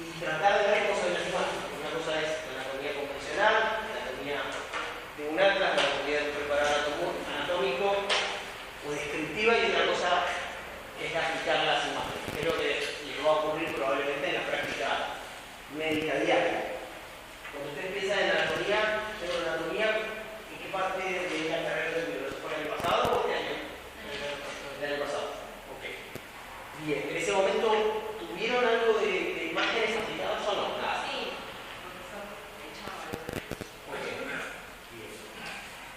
y tratar de ver cosas de las imágenes. Una cosa es la anatomía convencional, la anatomía de un atlas, la anatomía del preparado anatómico o descriptiva, y otra cosa es aplicar las imágenes, que es lo que les va a ocurrir probablemente en la práctica médica diaria. Cuando usted piensa en anatomía, ¿en qué parte de la carrera de biología? ¿Fue el año pasado o este año? El año pasado. Ok. Bien, en ese momento, ¿tuvieron algo de imágenes aplicadas o no? Nada. Sí. Okay. Bien.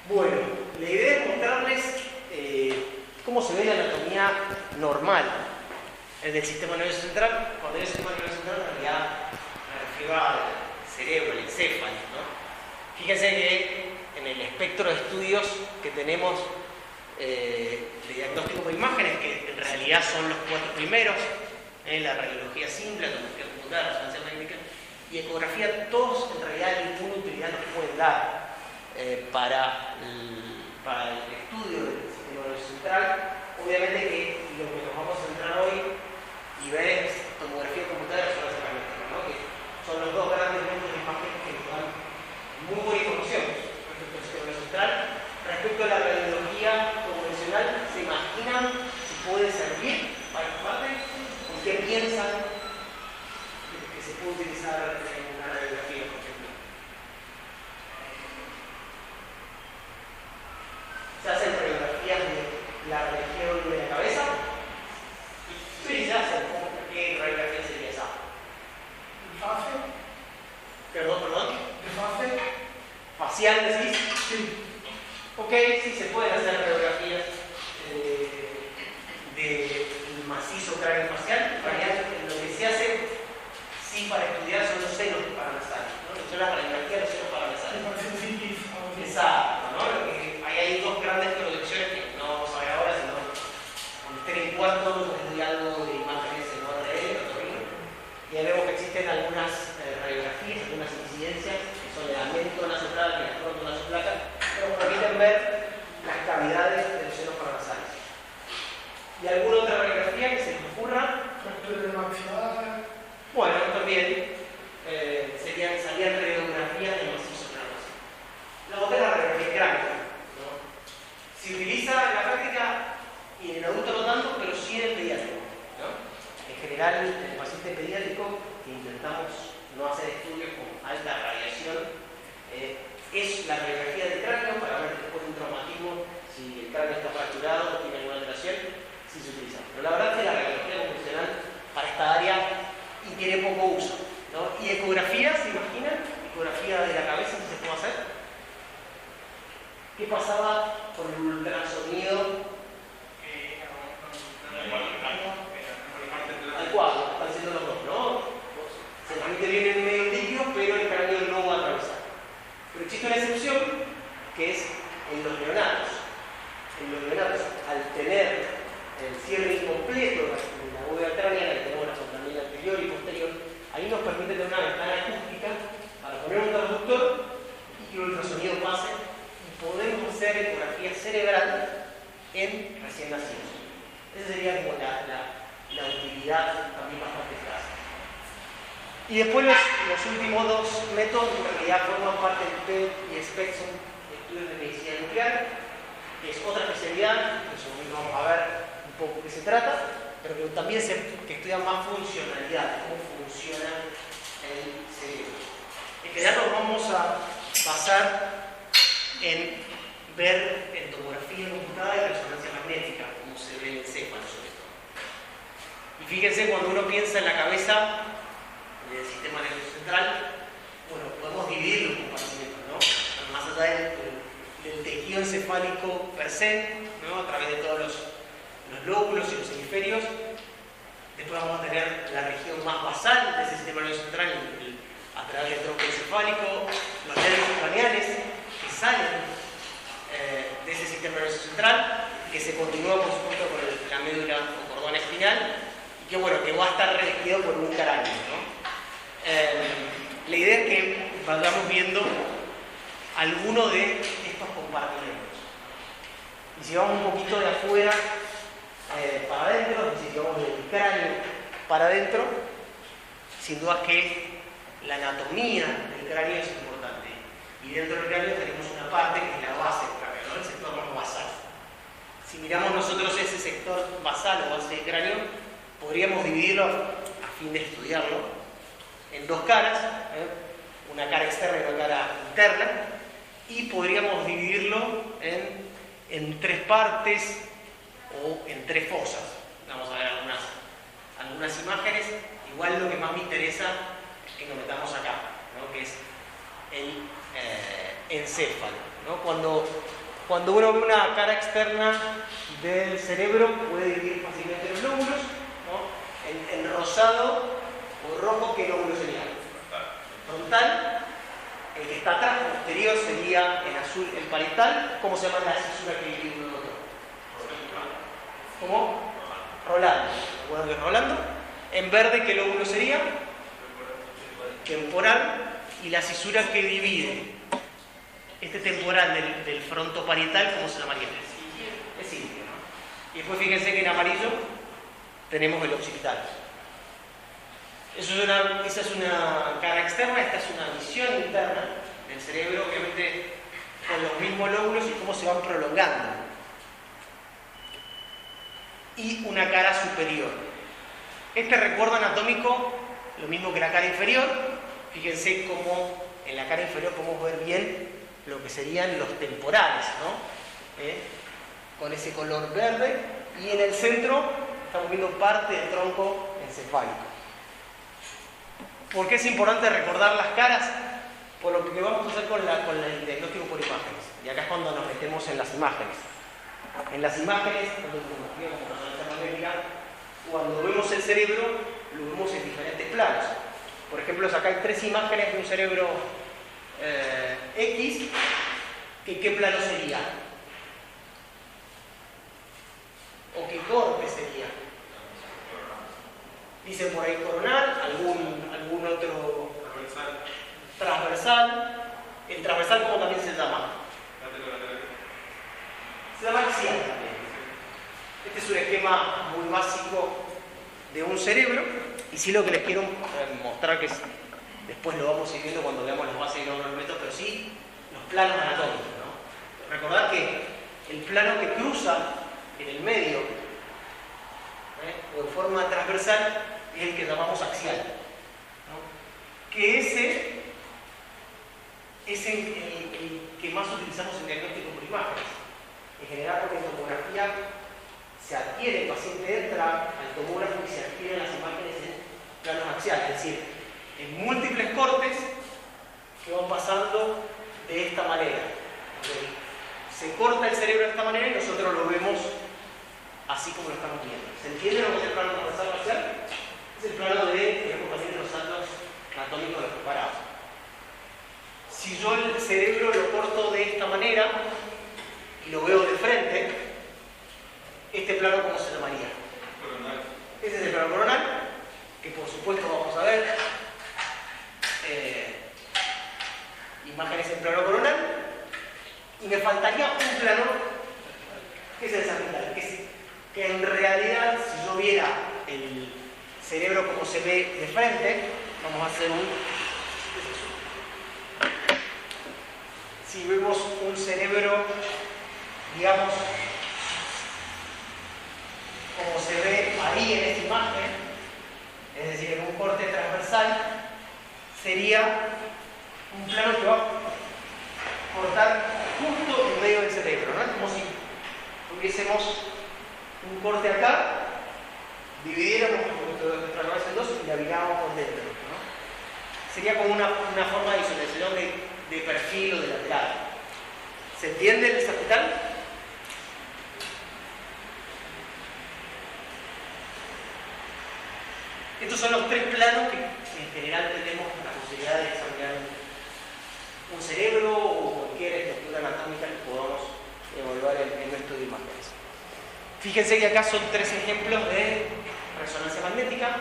Bueno, la idea es mostrarles cómo se ve la anatomía normal del sistema nervioso central. Cuando digo sistema nervioso central, en realidad me refiero al cerebro, el encéfalo, ¿no? Fíjense que en el espectro de estudios que tenemos de diagnóstico por imágenes, que en realidad son los 4 primeros, la radiología simple, la tomografía computada, resonancia magnética y ecografía, todos en realidad ninguna utilidad nos pueden dar para el estudio del sistema nervioso central. Obviamente que lo que nos vamos a centrar hoy y ver es tomografía computada y resonancia magnética, ¿no? Que son los dos grandes métodos de imágenes que nos dan muy buena información respecto al sistema nervioso central. Respecto a la radiología convencional, ¿se imaginan si puede servir para esta parte? ¿Con qué piensan que se puede utilizar en una radiografía, por ejemplo? ¿Se hacen radiografías de la región de la cabeza? Sí, se hacen. ¿Qué radiografía sería esa? ¿De fase? Perdón. ¿De fase? ¿Facial decís? Sí. Ok, sí, se pueden hacer radiografías del macizo cráneo facial. En realidad, lo que se hace sí para estudiar son los senos paranasales, ¿no? Son las radiografías de los senos paranasales. Exacto, ¿no? Ahí hay dos grandes proyecciones que no vamos a ver ahora, sino cuando estén en cuarto les doy algo de imágenes en ORL, y ahí vemos que existen algunas radiografías, algunas incidencias que son de la méntonasoplaca y la frontonasoplaca, que nos permiten ver las cavidades de los senos paranasales. ¿Y alguna otra radiografía que se les ocurra? Fractura de maxilar. Bueno, también salían radiografías de macizo cráneo. La otra es la radiografía de cráneo, ¿no? Se utiliza en la práctica y en el adulto no tanto, pero sí en el pediátrico, ¿no? En general, en el paciente pediátrico que intentamos no hacer estudios con alta radiación, es la radiografía del cráneo para ver después de un traumatismo si el cráneo está fracturado o tiene alguna alteración, sí se utiliza. Pero la verdad es que la radiografía convencional para esta área y tiene poco uso, ¿no? ¿Y ecografía, se imaginan? Ecografía de la cabeza, si se puede hacer. ¿Qué pasaba con el ultrasonido? Al cuadro, están siendo los dos, ¿no? Se transmite bien en medio líquido, pero el cráneo no va a atravesar. Pero existe una excepción, que es en los neonatos. En los neonatos, al tener el cierre incompleto de la bóveda craneana, que tenemos la fontanela anterior y posterior, ahí nos permite tener una ventana acústica para poner un traductor y que el ultrasonido pase, y podemos hacer ecografía cerebral en recién nacidos. Esa sería como la utilidad también bastante clásica. Y después los últimos dos métodos en realidad forman parte del PET y SPECTRUM, estudios de medicina nuclear, que es otra especialidad, que en su momento vamos a ver un poco qué se trata, pero que también que estudia más funcionalidad, cómo funciona el cerebro. En general nos vamos a basar en ver en tomografía computada y resonancia magnética cómo se ve el encéfalo sobre todo. Y fíjense, cuando uno piensa en la cabeza del sistema nervioso central, bueno, podemos dividir los compartimentos, ¿no? Más allá del tejido encefálico per se, ¿no? A través de todos los lóbulos y los hemisferios. Después vamos a tener la región más basal de ese sistema nervioso central a través del tronco encefálico, los nervios craneales que salen de ese sistema nervioso central, que se continúa por supuesto con la médula o cordón espinal, y que bueno, que va a estar revestido por un cráneo, ¿no? La idea es que vayamos viendo alguno de estos compartimentos. Y si vamos un poquito de afuera para adentro, es decir, si vamos del cráneo para adentro, sin duda que la anatomía del cráneo es importante. Y dentro del cráneo tenemos una parte que es la base del cráneo, ¿no? El sector más basal. Si miramos nosotros ese sector basal o base del cráneo, podríamos dividirlo, a fin de estudiarlo, en dos caras, una cara externa y una cara interna, y podríamos dividirlo en tres partes o en tres fosas. Vamos a ver algunas imágenes. Igual lo que más me interesa es que nos metamos acá, ¿no? Que es el encéfalo, ¿no? Cuando uno ve una cara externa del cerebro, puede dividir fácilmente los lóbulos, ¿no? En rosado o rojo, ¿qué lóbulo sería? Frontal. El que está atrás, posterior, sería en azul el parietal. ¿Cómo se llama la cisura que divide uno del otro? ¿Cómo? Rolando. ¿Recuerdan que es Rolando? En verde, ¿qué lóbulo sería? Temporal. Y la cisura que divide este temporal del frontoparietal, ¿cómo se llamaría? Es simple, ¿no? Y después fíjense que en amarillo tenemos el occipital. Esa es una cara externa, esta es una visión interna del cerebro, obviamente con los mismos lóbulos y cómo se van prolongando. Y una cara superior. Este recuerdo anatómico, lo mismo que la cara inferior. Fíjense cómo en la cara inferior podemos ver bien lo que serían los temporales, ¿no? Con ese color verde. Y en el centro estamos viendo parte del tronco encefálico. ¿Por qué es importante recordar las caras? Por lo que vamos a hacer con el diagnóstico por imágenes. Y acá es cuando nos metemos en las imágenes. En las imágenes, cuando vemos el cerebro, lo vemos en diferentes planos. Por ejemplo, acá hay tres imágenes de un cerebro X. ¿Qué plano sería? ¿O qué corte sería? Dicen por ahí coronal, algún otro transversal. El transversal, ¿cómo también se llama? Se llama axial también. Este es un esquema muy básico de un cerebro. Y sí, lo que les quiero mostrar, que después lo vamos a ir viendo cuando veamos las bases y los elementos, pero sí los planos anatómicos, ¿no? Recordad que el plano que cruza en el medio o de forma transversal es el que llamamos axial, ¿no? Que ese es el que más utilizamos en diagnóstico por imágenes. En general, porque en tomografía se adquiere, el paciente entra al tomógrafo y se adquieren las imágenes en planos axiales, es decir, en múltiples cortes que van pasando de esta manera. Se corta el cerebro de esta manera y nosotros lo vemos así como lo estamos viendo. ¿Se entiende lo que es el plano transversal axial? Es el plano de los saltos anatómicos de los preparados. Si yo el cerebro lo corto de esta manera y lo veo de frente, ¿este plano cómo se llamaría? Coronal. Ese es el plano coronal, que por supuesto vamos a ver imágenes en plano coronal. Y me faltaría un plano, que es el sagital, que en realidad, si yo viera el cerebro como se ve de frente, vamos a hacer si vemos un cerebro, digamos, como se ve ahí en esta imagen, es decir, en un corte transversal, sería un plano que va a cortar justo en medio del cerebro, ¿no? Es como si tuviésemos un corte acá, dividiéramos nuestra cabeza en dos y la mirábamos por dentro, ¿no? Sería como una forma de visualización de perfil o de lateral. ¿Se entiende el sagital? Estos son los tres planos que en general tenemos la posibilidad de examinar un cerebro o cualquier estructura anatómica que podamos evaluar en nuestro de imágenes. Fíjense que acá son tres ejemplos de resonancia magnética.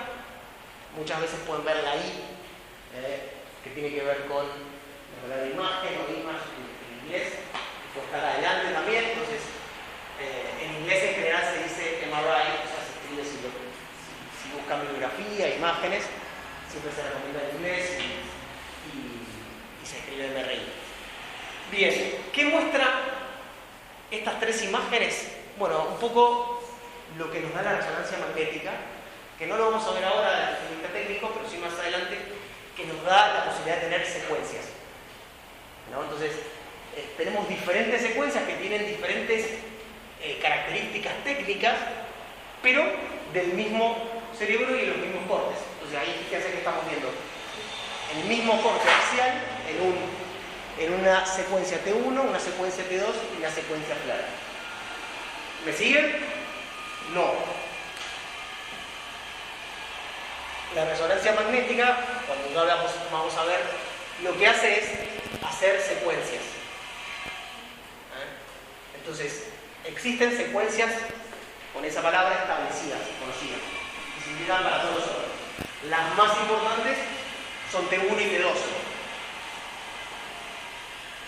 Muchas veces pueden ver la I, que tiene que ver con la imagen o image en inglés, puede estar adelante también. Entonces, en inglés en general se dice MRI, o sea, se escribe si buscan bibliografía, imágenes, siempre se recomienda en inglés y se escribe MRI. Bien, ¿qué muestra estas tres imágenes? Bueno, un poco lo que nos da la resonancia magnética, que no lo vamos a ver ahora desde el punto de vista técnico, pero sí más adelante, que nos da la posibilidad de tener secuencias, ¿no? Entonces, tenemos diferentes secuencias que tienen diferentes características técnicas, pero del mismo cerebro y en los mismos cortes. Entonces ahí fíjense que estamos viendo el mismo corte axial en una secuencia T1, una secuencia T2 y una secuencia clara. ¿Me siguen? No. La resonancia magnética, cuando ya vamos a ver, lo que hace es hacer secuencias. Entonces, existen secuencias con esa palabra establecidas, conocidas, que se indican para todos nosotros. Las más importantes son T1 y T2.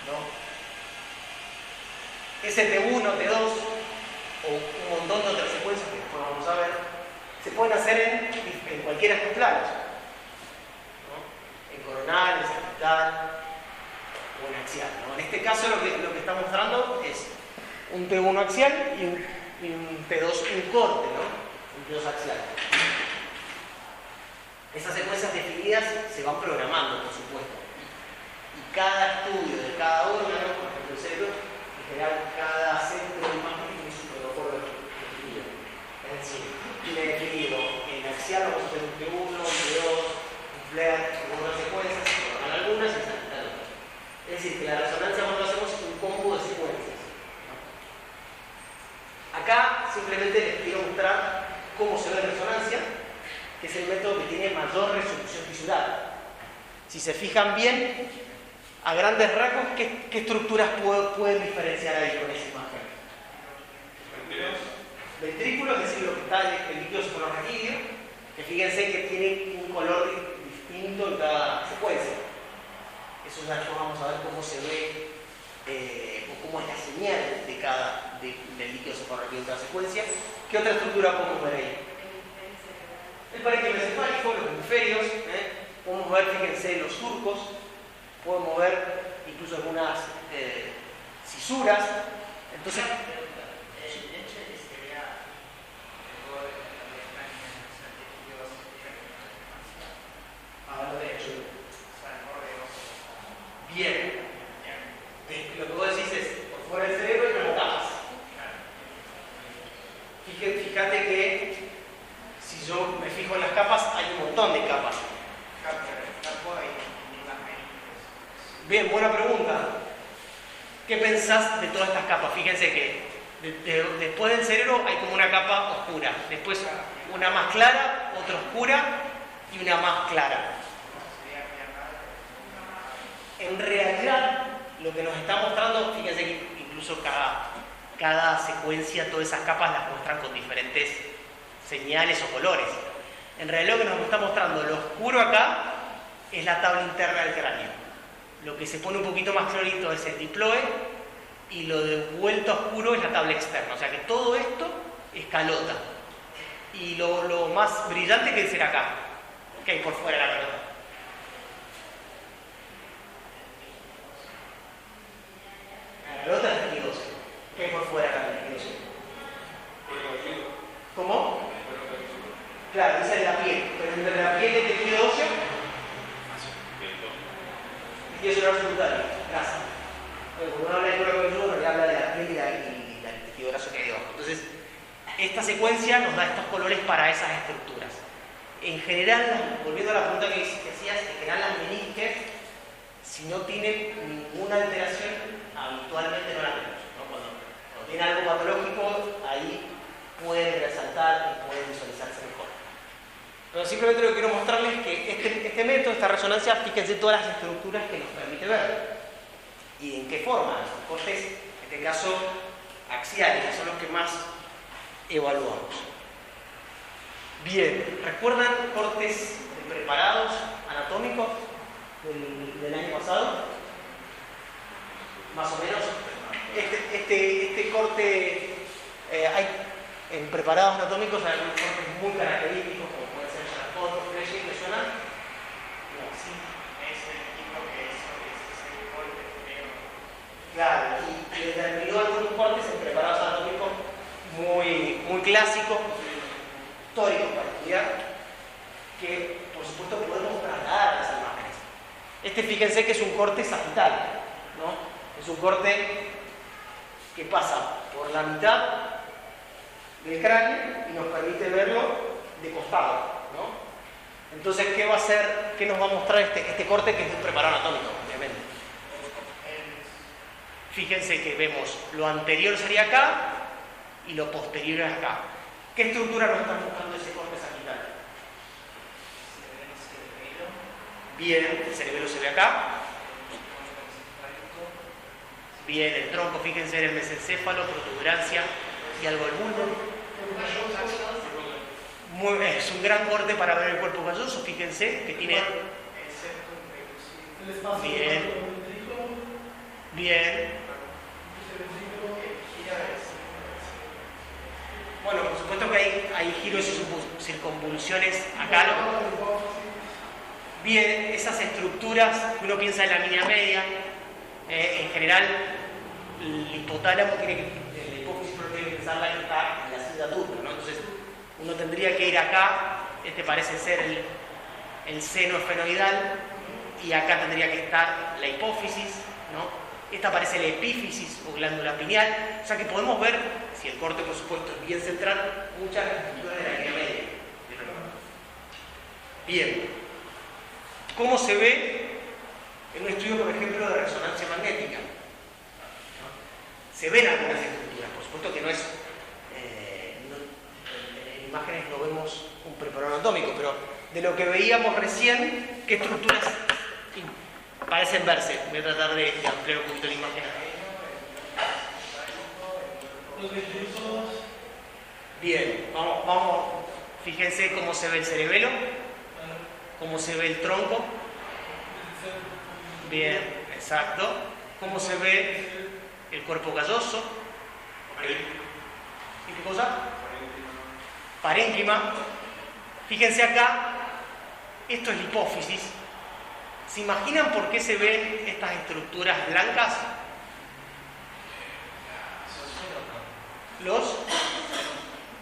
¿No? Ese T1, T2 o un montón de otras secuencias que después vamos a ver, se pueden hacer en cualquiera de estos planos, ¿no? En coronal, en sagital o en axial, ¿no? En este caso lo que está mostrando es un T1 axial y un T2, un corte, ¿no? Un T2 axial. Esas secuencias definidas se van programando, por supuesto. Y cada estudio de cada órgano, por ejemplo el cerebro, en general cada centro de imagen tiene su protocolo definido. Es decir, tiene definido en axial vamos a hacer un T1, un T2, un flare, algunas secuencias, coronal algunas y sagital otras. Es decir, que la resonancia nosotros hacemos un combo de secuencias. Acá simplemente les quiero mostrar cómo se ve la resonancia, que es el método que tiene mayor resolución tisular. Si se fijan bien, a grandes rasgos, ¿qué estructuras pueden diferenciar ahí con esa imagen? Ventrículos, es decir, lo que está el líquido suprarraquídeo, que fíjense que tiene un color distinto en cada secuencia. Eso ya vamos a ver cómo se ve o cómo es la señal del líquido suprarraquídeo en cada secuencia. ¿Qué otra estructura podemos ver ahí? El parénquima encefálico, los hemisferios, podemos ver, fíjense, los surcos, podemos ver incluso algunas cisuras. Entonces, bien. Lo que vos decís es, por fuera del cerebro hay como capas. Fíjate que si yo me fijo en las capas, hay un montón de capas. Bien, buena pregunta. ¿Qué pensás de todas estas capas? Fíjense que después del cerebro hay como una capa oscura, después una más clara, otra oscura y una más clara. En realidad, lo que nos está mostrando, fíjense que incluso cada secuencia, todas esas capas las muestran con diferentes señales o colores. En realidad lo que nos está mostrando, lo oscuro acá, es la tabla interna del cráneo. Lo que se pone un poquito más clarito es el diploe y lo de vuelta oscuro es la tabla externa. O sea que todo esto es calota. Y lo más brillante que será acá, que hay por fuera de la calota. La calota es tejidosa. ¿Qué hay por fuera acá de tejidosa? ¿Cómo? Claro, esa es la piel. Pero entre la piel y el tejido óseo, tejido cerebral secundario, grasa. Cuando uno habla de cuero cabelludo, le habla de la piel y del tejido graso que hay debajo. Entonces, esta secuencia nos da estos colores para esas estructuras. En general, volviendo a la pregunta que hacías, en general las meninges, si no tienen ninguna alteración, habitualmente no las vemos, ¿no? Cuando tiene algo patológico, ahí pueden resaltar y pueden visualizarse mejor. Pero simplemente lo que quiero mostrarles es que este método, esta resonancia, fíjense todas las estructuras que nos permite ver. ¿Y en qué forma? Los cortes, en este caso, axiales, que son los que más evaluamos. Bien, ¿recuerdan cortes preparados anatómicos del año pasado? Más o menos. Este corte, hay en preparados anatómicos hay algunos cortes muy característicos, como pueden ser Charcot o Fletcher, ¿me suenan? clásico, histórico para estudiar, que por supuesto podemos trasladar a las imágenes. Este, fíjense que es un corte sagital, ¿no? Es un corte que pasa por la mitad del cráneo y nos permite verlo de costado, ¿no? Entonces, ¿qué va a hacer? ¿Qué nos va a mostrar este corte, que es de un preparado anatómico, obviamente? Fíjense que vemos lo anterior sería acá y lo posterior es acá. ¿Qué estructura nos está mostrando ese corte sagital? Bien, el cerebelo se ve acá. Bien, el tronco, fíjense en el mesencéfalo, protuberancia y algo del bulbo. Es un gran corte para ver el cuerpo calloso, fíjense que tiene... Bien. Bien. Bueno, por supuesto que hay giros y circunvoluciones acá, ¿no? Bien, esas estructuras, uno piensa en la línea media, en general, el hipotálamo tiene que, el hipófisis tiene que pensarla que está en la silla turna, ¿no? Entonces, uno tendría que ir acá, este parece ser el seno esfenoidal, y acá tendría que estar la hipófisis, ¿no? Esta parece la epífisis o glándula pineal, o sea que podemos ver, si el corte por supuesto es bien central, muchas estructuras de la línea media. Bien, ¿cómo se ve en un estudio, por ejemplo, de resonancia magnética? Se ven algunas estructuras, por supuesto que no es... en imágenes no vemos un preparado anatómico, pero de lo que veíamos recién, ¿qué estructuras parecen verse? Voy a tratar de ampliar un poquito la imagen. Bien, vamos, fíjense cómo se ve el cerebelo, cómo se ve el tronco. Bien, exacto. Cómo se ve el cuerpo calloso. ¿Y qué cosa? Parénquima. Fíjense acá, esto es la hipófisis. ¿Se imaginan por qué se ven estas estructuras blancas? Me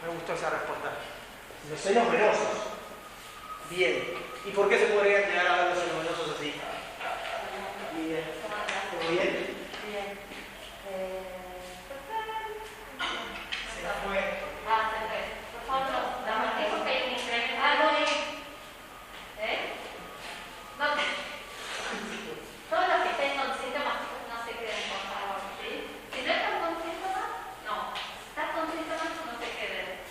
gustó esa respuesta. Los senos venosos. Bien. ¿Y por qué se podrían llegar a ver los senos venosos así? Bien. ¿Todo bien? Bien. Se fue. Se fue. Por favor, no. La dijo que hay un incremento. No hay. No. Todos los que estén con síntomas no se queden, por favor, ¿sí? Si no están con síntomas, no. Si estás con síntomas, no se queden.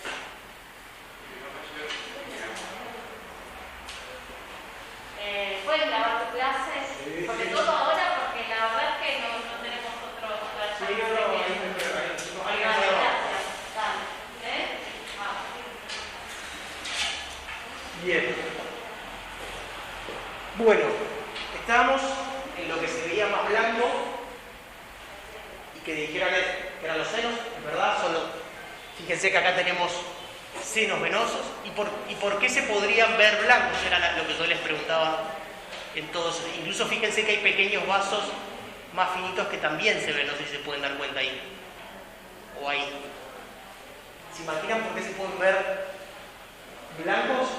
Pueden grabar tu clase, Sí, sobre sí. todo ahora, porque la verdad es que no tenemos otra Sí, chance no, de ahí que... alguien Vale, se va. gracias. Dale. Vamos. Bien. Bueno, estábamos en lo que se veía más blanco y que dijeron que eran los senos, en verdad, fíjense que acá tenemos senos venosos. ¿Y por qué se podrían ver blancos? Era lo que yo les preguntaba en todos. Incluso fíjense que hay pequeños vasos más finitos que también se ven, no sé si se pueden dar cuenta ahí. O ahí. ¿Se imaginan por qué se pueden ver blancos?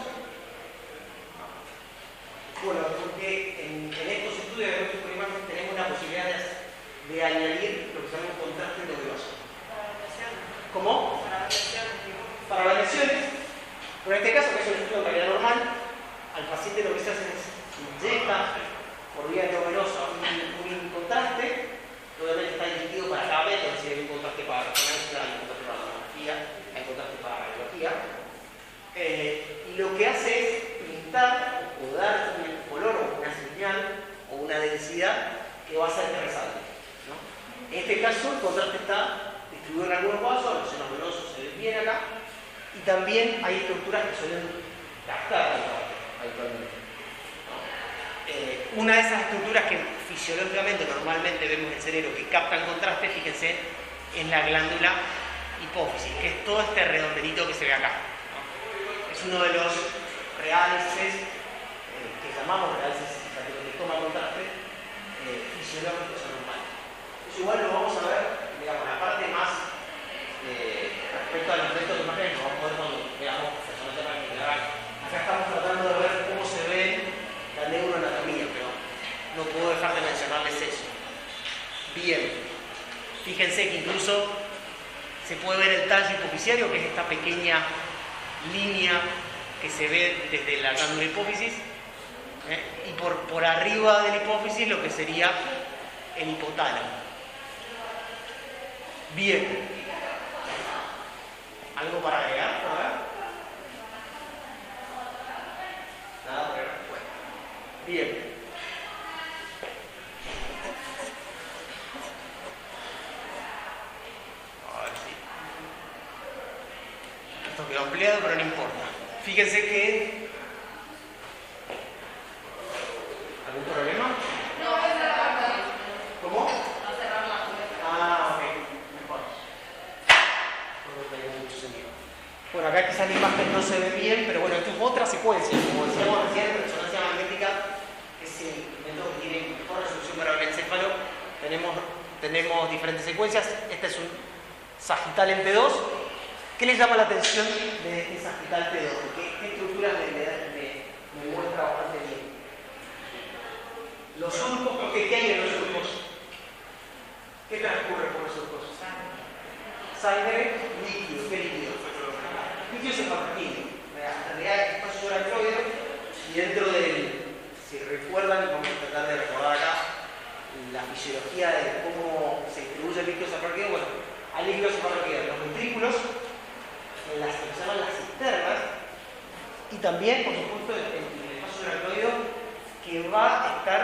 Bueno, porque en estos estudios de diagnóstico por imagen tenemos la posibilidad de añadir lo que se llama un contraste novedoso. ¿Cómo? Para las lesiones. Pero en este caso, que es un estudio de calidad normal, al paciente lo que se hace es inyecta por vía endovenosa un contraste, que obviamente está dirigido para cada método, es decir, hay un contraste para la resonancia, hay un contraste para la tomografía, hay un contraste para la radiología. Y lo que hace es pintar o dar un color o una señal o una densidad que va a hacer que resalte, ¿no? En este caso, el contraste está distribuido en algunos vasos, los senos venosos se ven bien acá, y también hay estructuras que suelen captar el contraste habitualmente, ¿no? Una de esas estructuras que fisiológicamente normalmente vemos en el cerebro que captan contraste, fíjense, es la glándula hipófisis, que es todo este redondelito que se ve acá, ¿no? Es uno de los reálces que llamamos reálces que toma contraste fisiológicos normales. Eso igual lo vamos a ver, digamos, la parte más respecto a los métodos de imágenes, lo no puedo dejar de mencionarles eso. Bien, fíjense que incluso se puede ver el tallo hipofisiario, que es esta pequeña línea que se ve desde la glándula hipófisis, y por arriba de la hipófisis lo que sería el hipotálamo. Bien. ¿Algo para agregar? ¿Por acá? Nada por agregar. Bueno. Bien. Ahora sí. Esto quedó ampliado, pero no importa. Fíjense que... ¿Algún problema? No, es cerrar. ¿Cómo? No cerrar la puerta. Ah, ok. Mejor. No tiene mucho sentido. Bueno, acá quizás la imagen no se ve bien, pero bueno, esto es otra secuencia. Como decíamos recién, resonancia magnética es el método que tiene mejor resolución para el encéfalo. Tenemos diferentes secuencias. Este es un sagital en T2. ¿Qué les llama la atención de este sagital T2? ¿Qué estructuras me muestra bastante bien? Los surcos, ¿qué hay en los surcos? ¿Qué transcurre por los surcos? Sangre, líquido. ¿Qué líquido? Líquido cefalorraquídeo. En realidad es espacio subaracnoideo y dentro del, si recuerdan, vamos a tratar de recordar acá la fisiología de cómo se distribuye el líquido cefalorraquídeo. Bueno, hay líquido cefalorraquídeo en los ventrículos, en las que se llaman las cisternas, y también, por supuesto, en el espacio subaracnoideo, que va a estar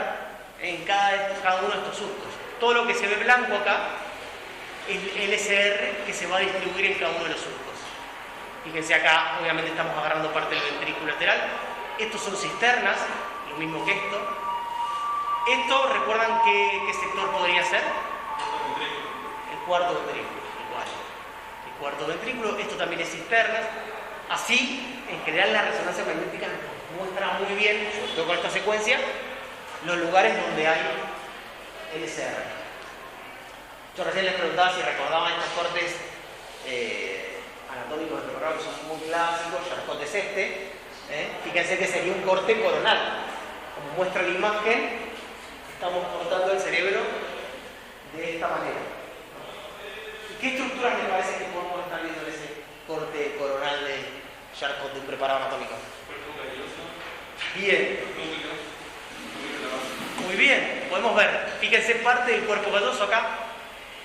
en cada uno de estos surcos. Todo lo que se ve blanco acá es el LSR que se va a distribuir en cada uno de los surcos. Fíjense acá, obviamente estamos agarrando parte del ventrículo lateral. Estos son cisternas, lo mismo que esto. Esto, ¿recuerdan qué sector podría ser? El cuarto ventrículo, igual. El cuarto ventrículo, esto también es cisternas. Así, en general, la resonancia magnética nos muestra muy bien, sobre todo con esta secuencia, los lugares donde hay LSR. Yo recién les preguntaba si recordaban estos cortes anatómicos del programa, que son muy clásicos. Charcot es este. Fíjense que sería un corte coronal. Como muestra la imagen, estamos cortando el cerebro de esta manera. ¿Y qué estructuras les parece que podemos estar viendo en ese corte coronal de Charcot de un preparado anatómico? Bien. Muy bien, podemos ver, fíjense, parte del cuerpo calloso acá,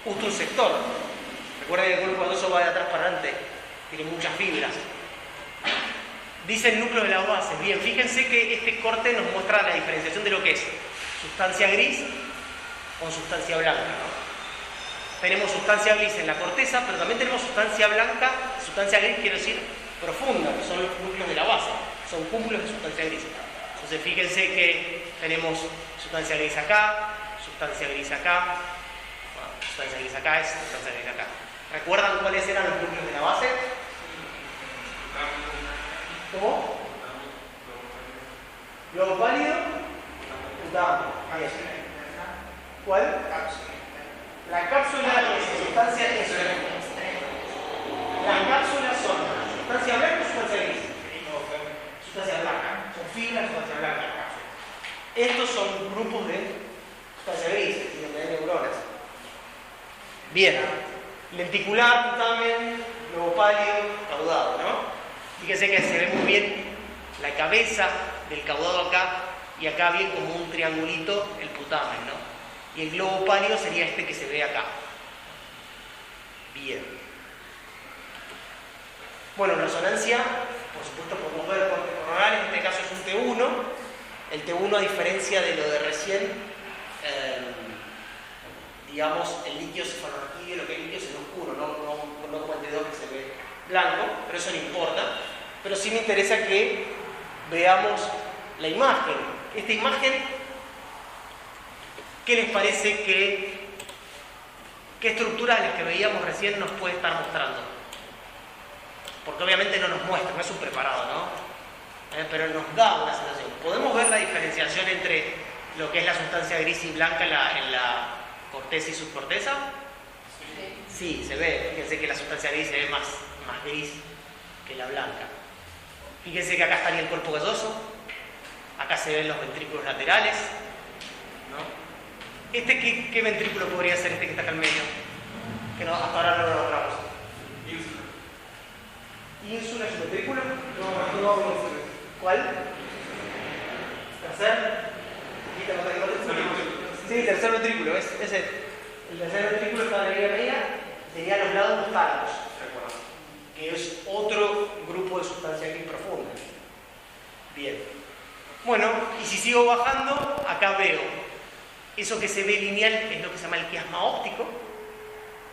justo un sector. Recuerden que el cuerpo calloso va de atrás para adelante, tiene muchas fibras. Dice el núcleo de la base. Bien, fíjense que este corte nos muestra la diferenciación de lo que es sustancia gris con sustancia blanca, ¿no? Tenemos sustancia gris en la corteza, pero también tenemos sustancia blanca, sustancia gris quiero decir profunda, que son los núcleos de la base, son cúmulos de sustancia gris. Entonces fíjense que tenemos sustancia gris acá, sustancia gris acá, bueno, sustancia gris acá es sustancia gris acá. ¿Recuerdan cuáles eran los núcleos de la base? ¿Cómo? Globo pálido, putamo. ¿Cuál? La cápsula es sustancia gris. Las cápsulas son sustancia blanca o sustancia gris. Sustancia blanca. Son fibras de sustancia blanca. Estos son grupos de sustancia gris, que tienen neuronas. Bien. Lenticular, putamen, globo pálido, caudado, ¿no? Fíjense que se ve muy bien la cabeza del caudado acá y acá bien como un triangulito el putamen, ¿no? Y el globo pálido sería este que se ve acá. Bien. Bueno, resonancia, por supuesto podemos ver corte coronal, en este caso es un T1. El T1, a diferencia de lo de recién, digamos, el líquido cefalorraquídeo, lo que es líquido es en oscuro, no como el T2 que se ve blanco, pero eso no importa. Pero sí me interesa que veamos la imagen. Esta imagen, ¿qué les parece qué estructura de las que veíamos recién nos puede estar mostrando? Porque obviamente no nos muestra, no es un preparado, ¿no? Pero nos da una sensación. ¿Podemos ver la diferenciación entre lo que es la sustancia gris y blanca en la corteza y subcorteza? Sí, se ve. Fíjense que la sustancia gris se ve más gris que la blanca. Fíjense que acá estaría el cuerpo calloso, acá se ven los ventrículos laterales, ¿Qué ventrículo podría ser este que está acá al medio? Que no, hasta ahora no lo nombramos. ¿Ínsula es un ventrículo? No. ¿Cuál? ¿Tercer? Sí, tercer ventrículo, es ese. El tercer ventrículo está en la línea media, tenía los lados tálamos, que es otro grupo de sustancia aquí profunda. Bien. Bueno, y si sigo bajando, acá veo eso que se ve lineal, es lo que se llama el quiasma óptico.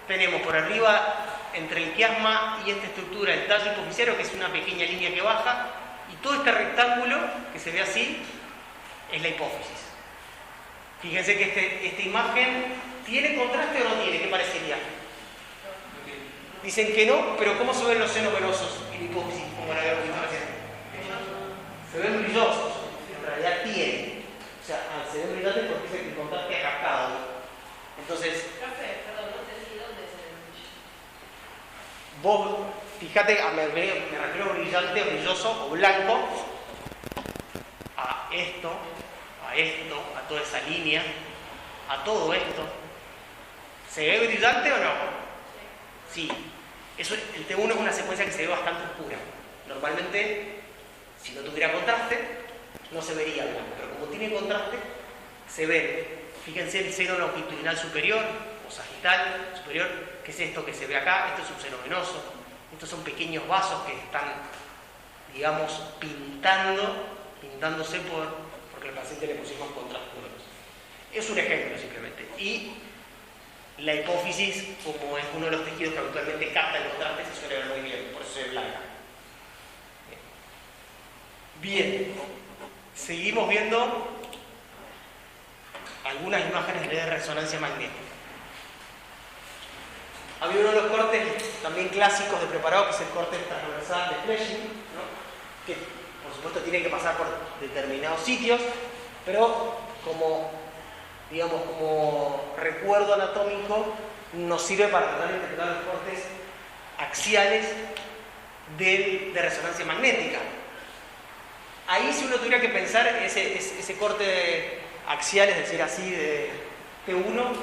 Tenemos por arriba, entre el quiasma y esta estructura, el tallo hipofisiario, que es una pequeña línea que baja, y todo este rectángulo que se ve así es la hipófisis. Fíjense que esta imagen ¿tiene contraste o no tiene? ¿Qué parecería? Dicen que no, pero ¿cómo se ven los senos venosos y la hipófisis? Como la habíamos visto recién. Se ven brillosos, en realidad tienen. O sea, se ven brillantes porque es el contraste captado. Entonces, vos, fíjate, me refiero a brillante, brilloso o blanco, a esto, a toda esa línea, a todo esto. ¿Se ve brillante o no? Sí. Eso, el T1 es una secuencia que se ve bastante oscura. Normalmente, si no tuviera contraste, no se vería blanco. Pero como tiene contraste, se ve. Fíjense el seno longitudinal superior, o sagital superior, que es esto que se ve acá. Esto es un seno venoso. Estos son pequeños vasos que están, digamos, pintándose porque al paciente le pusimos contraste. Es un ejemplo simplemente. Y la hipófisis, como es uno de los tejidos que habitualmente capta el contraste, se suele ver muy bien, por eso se ve blanca. Bien, seguimos viendo algunas imágenes de resonancia magnética. Había uno de los cortes también clásicos de preparado, que es el corte transversal de Fletching, ¿no? Que por supuesto tiene que pasar por determinados sitios, pero como recuerdo anatómico, nos sirve para tratar de interpretar los cortes axiales de resonancia magnética. Ahí, si uno tuviera que pensar ese corte axial, es decir, así de T1,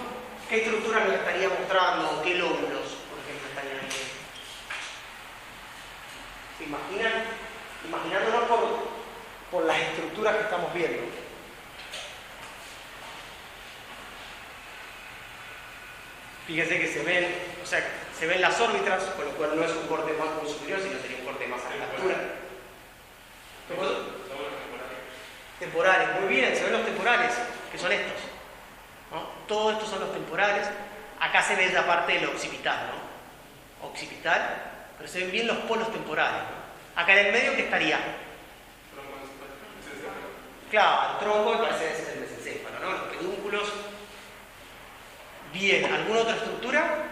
¿qué estructura nos estaría mostrando? ¿Qué lóbulos, por ejemplo, estarían ahí? ¿Se imaginan? Imaginándonos por las estructuras que estamos viendo. Fíjense que se ven las órbitas, con lo cual no es un corte más muy superior, sino sería un corte más a la altura. Temporales, muy bien, se ven los temporales, que son estos, ¿no? Todos estos son los temporales. Acá se ve la parte del occipital, ¿no? Occipital, pero se ven bien los polos temporales, ¿no? Acá en el medio, ¿qué estaría? Claro, el tronco me parece que es el mesencéfalo, ¿no? Los pedúnculos. Bien, ¿alguna otra estructura?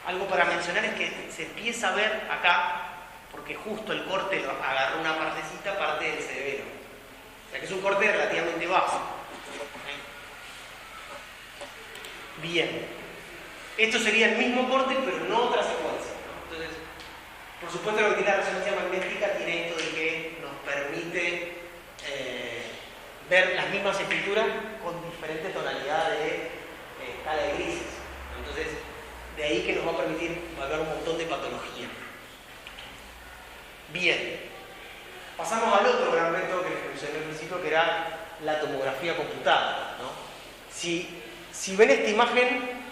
Algo para mencionar es que se empieza a ver acá, porque justo el corte lo agarró una partecita, parte del cerebelo. O sea que es un corte relativamente bajo. Bien. Esto sería el mismo corte, pero no otra secuencia, ¿no? Entonces, por supuesto, lo que tiene la resonancia magnética tiene esto de que nos permite ver las mismas escrituras con diferentes tonalidades de escala de grises. Entonces, de ahí que nos va a permitir evaluar un montón de patología. Bien. Pasamos al otro gran método que les mencioné al principio, que era la tomografía computada, ¿no? Si ven esta imagen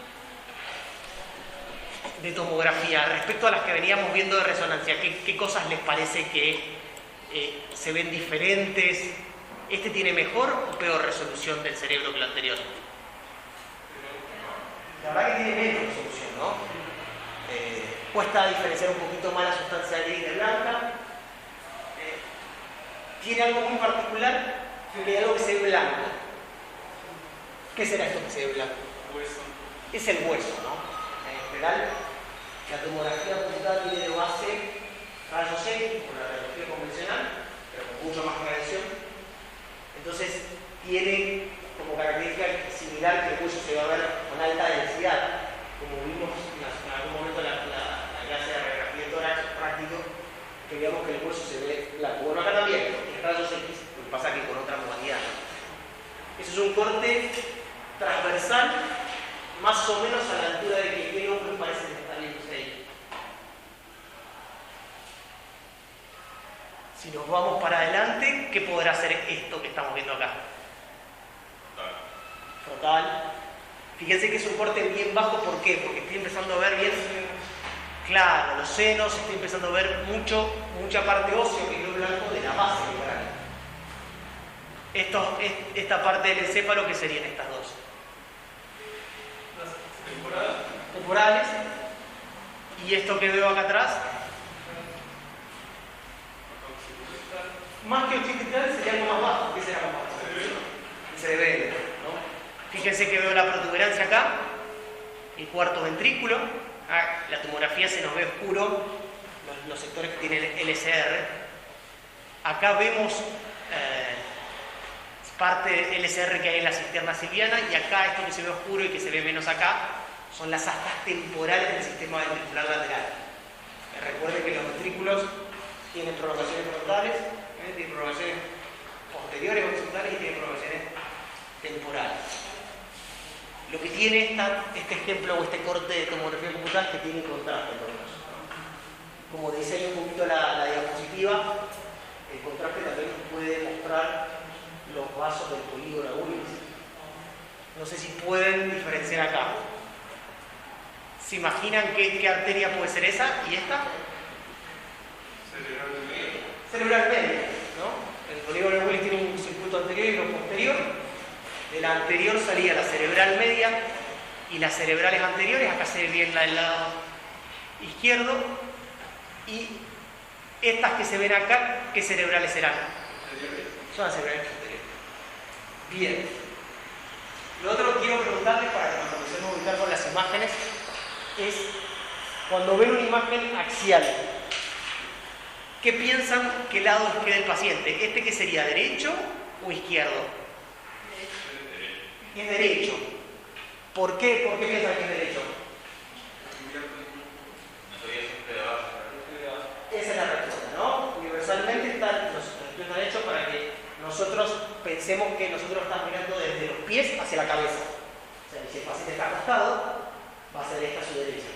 de tomografía respecto a las que veníamos viendo de resonancia, ¿qué cosas les parece que se ven diferentes? ¿Este tiene mejor o peor resolución del cerebro que el anterior? La verdad que tiene menos resolución, ¿no? Cuesta diferenciar un poquito más la sustancia gris de blanca. Tiene algo muy particular, que hay algo que se ve blanco. ¿Qué será esto que se ve blanco? Hueso. Es el hueso, ¿no? En general, la tomografía computada tiene de base rayos X, como la radiografía convencional, pero con mucho más radiación. Entonces, tiene como característica similar que el hueso se va a ver con alta densidad, como vimos en algún momento en la clase de radiografía de tórax práctico, que veamos que el hueso se ve blanco. Bueno, acá también, en rayos X, lo que pasa que con otra modalidad, ¿no? más o menos a la altura de que el núcleo parece que está bien ahí. Si nos vamos para adelante, ¿qué podrá ser esto que estamos viendo acá? Frontal. Fíjense que es un corte bien bajo, ¿por qué? Porque estoy empezando a ver bien, claro, los senos, estoy empezando a ver mucha parte ósea, que es lo blanco de la base temporal. Esta parte del encéfalo, ¿qué serían estas dos? Temporales. Y esto que veo acá atrás, más que occipital sería algo más bajo. ¿Qué será más bajo? El cerebelo, ¿no? Fíjense que veo la protuberancia acá, el cuarto ventrículo. La tomografía se nos ve oscuro, los sectores que tienen LCR. Acá vemos parte del LCR que hay en la cisterna siliana, y acá esto que se ve oscuro y que se ve menos acá son las astas temporales del sistema ventricular lateral. Recuerden que los ventrículos tienen prolongaciones frontales, tienen prolongaciones posteriores horizontales y tienen prolongaciones temporales. Lo que tiene este ejemplo o este corte de tomografía computada es que tiene contraste. Como dice ahí un poquito la diapositiva, el contraste también puede mostrar los vasos del polígono Willis. No sé si pueden diferenciar acá. ¿Se imaginan qué arteria puede ser esa y esta? Cerebral medio, ¿no? El polígono Willis tiene un circuito anterior y uno posterior. De la anterior salía la cerebral media y las cerebrales anteriores. Acá se ve bien del lado izquierdo. Y estas que se ven acá, ¿qué cerebrales serán? Son las cerebrales posteriores. Bien. Lo otro que quiero preguntarles para que nos empecemos a ubicar con las imágenes es, cuando ven una imagen axial, ¿qué piensan que lado es que del paciente? ¿Este que sería derecho o izquierdo? Es derecho. ¿Por qué? ¿Por qué piensan que es derecho? Esa es la respuesta, ¿no? Universalmente los estudios han hecho para que nosotros pensemos que nosotros estamos mirando desde los pies hacia la cabeza. O sea, si el paciente está acostado, va a ser esta a su derecha.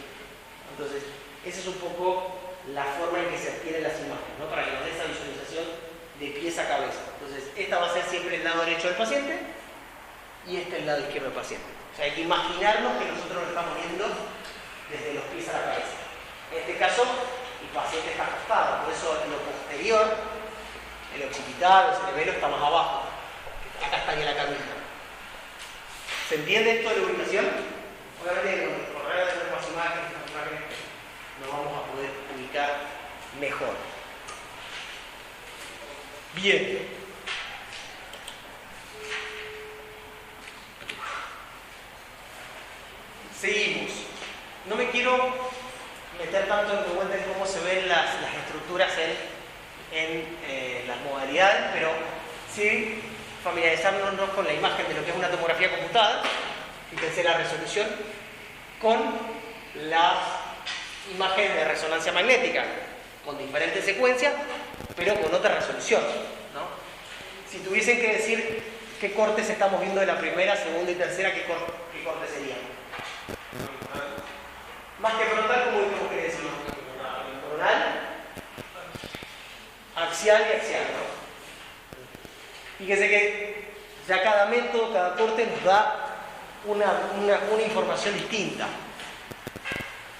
Entonces, esa es un poco la forma en que se adquieren las imágenes, ¿no? Para que nos dé esa visualización de pies a cabeza. Entonces, esta va a ser siempre el lado derecho del paciente y este el lado izquierdo del paciente. O sea, hay que imaginarnos que nosotros lo estamos viendo desde los pies a la cabeza. En este caso, el paciente está acostado, por eso en lo posterior, el occipital, el cerebelo está más abajo. Acá estaría la camisa. ¿Se entiende esto de la ubicación? Obviamente, con reglas de nuevas imágenes, nos vamos a poder ubicar mejor. Bien. Seguimos. No me quiero meter tanto en vuelta en cómo se ven las estructuras en las modalidades, pero sí familiarizándonos con la imagen de lo que es una tomografía computada. Fíjense la resolución con las imágenes de resonancia magnética, con diferentes secuencias, pero con otra resolución, ¿no? Si tuviesen que decir qué cortes estamos viendo de la primera, segunda y tercera, ¿qué cortes serían? Más que frontal, ¿cómo que decimos? Coronal, axial y axial, ¿no? Fíjense que ya cada método, cada corte nos da una información distinta.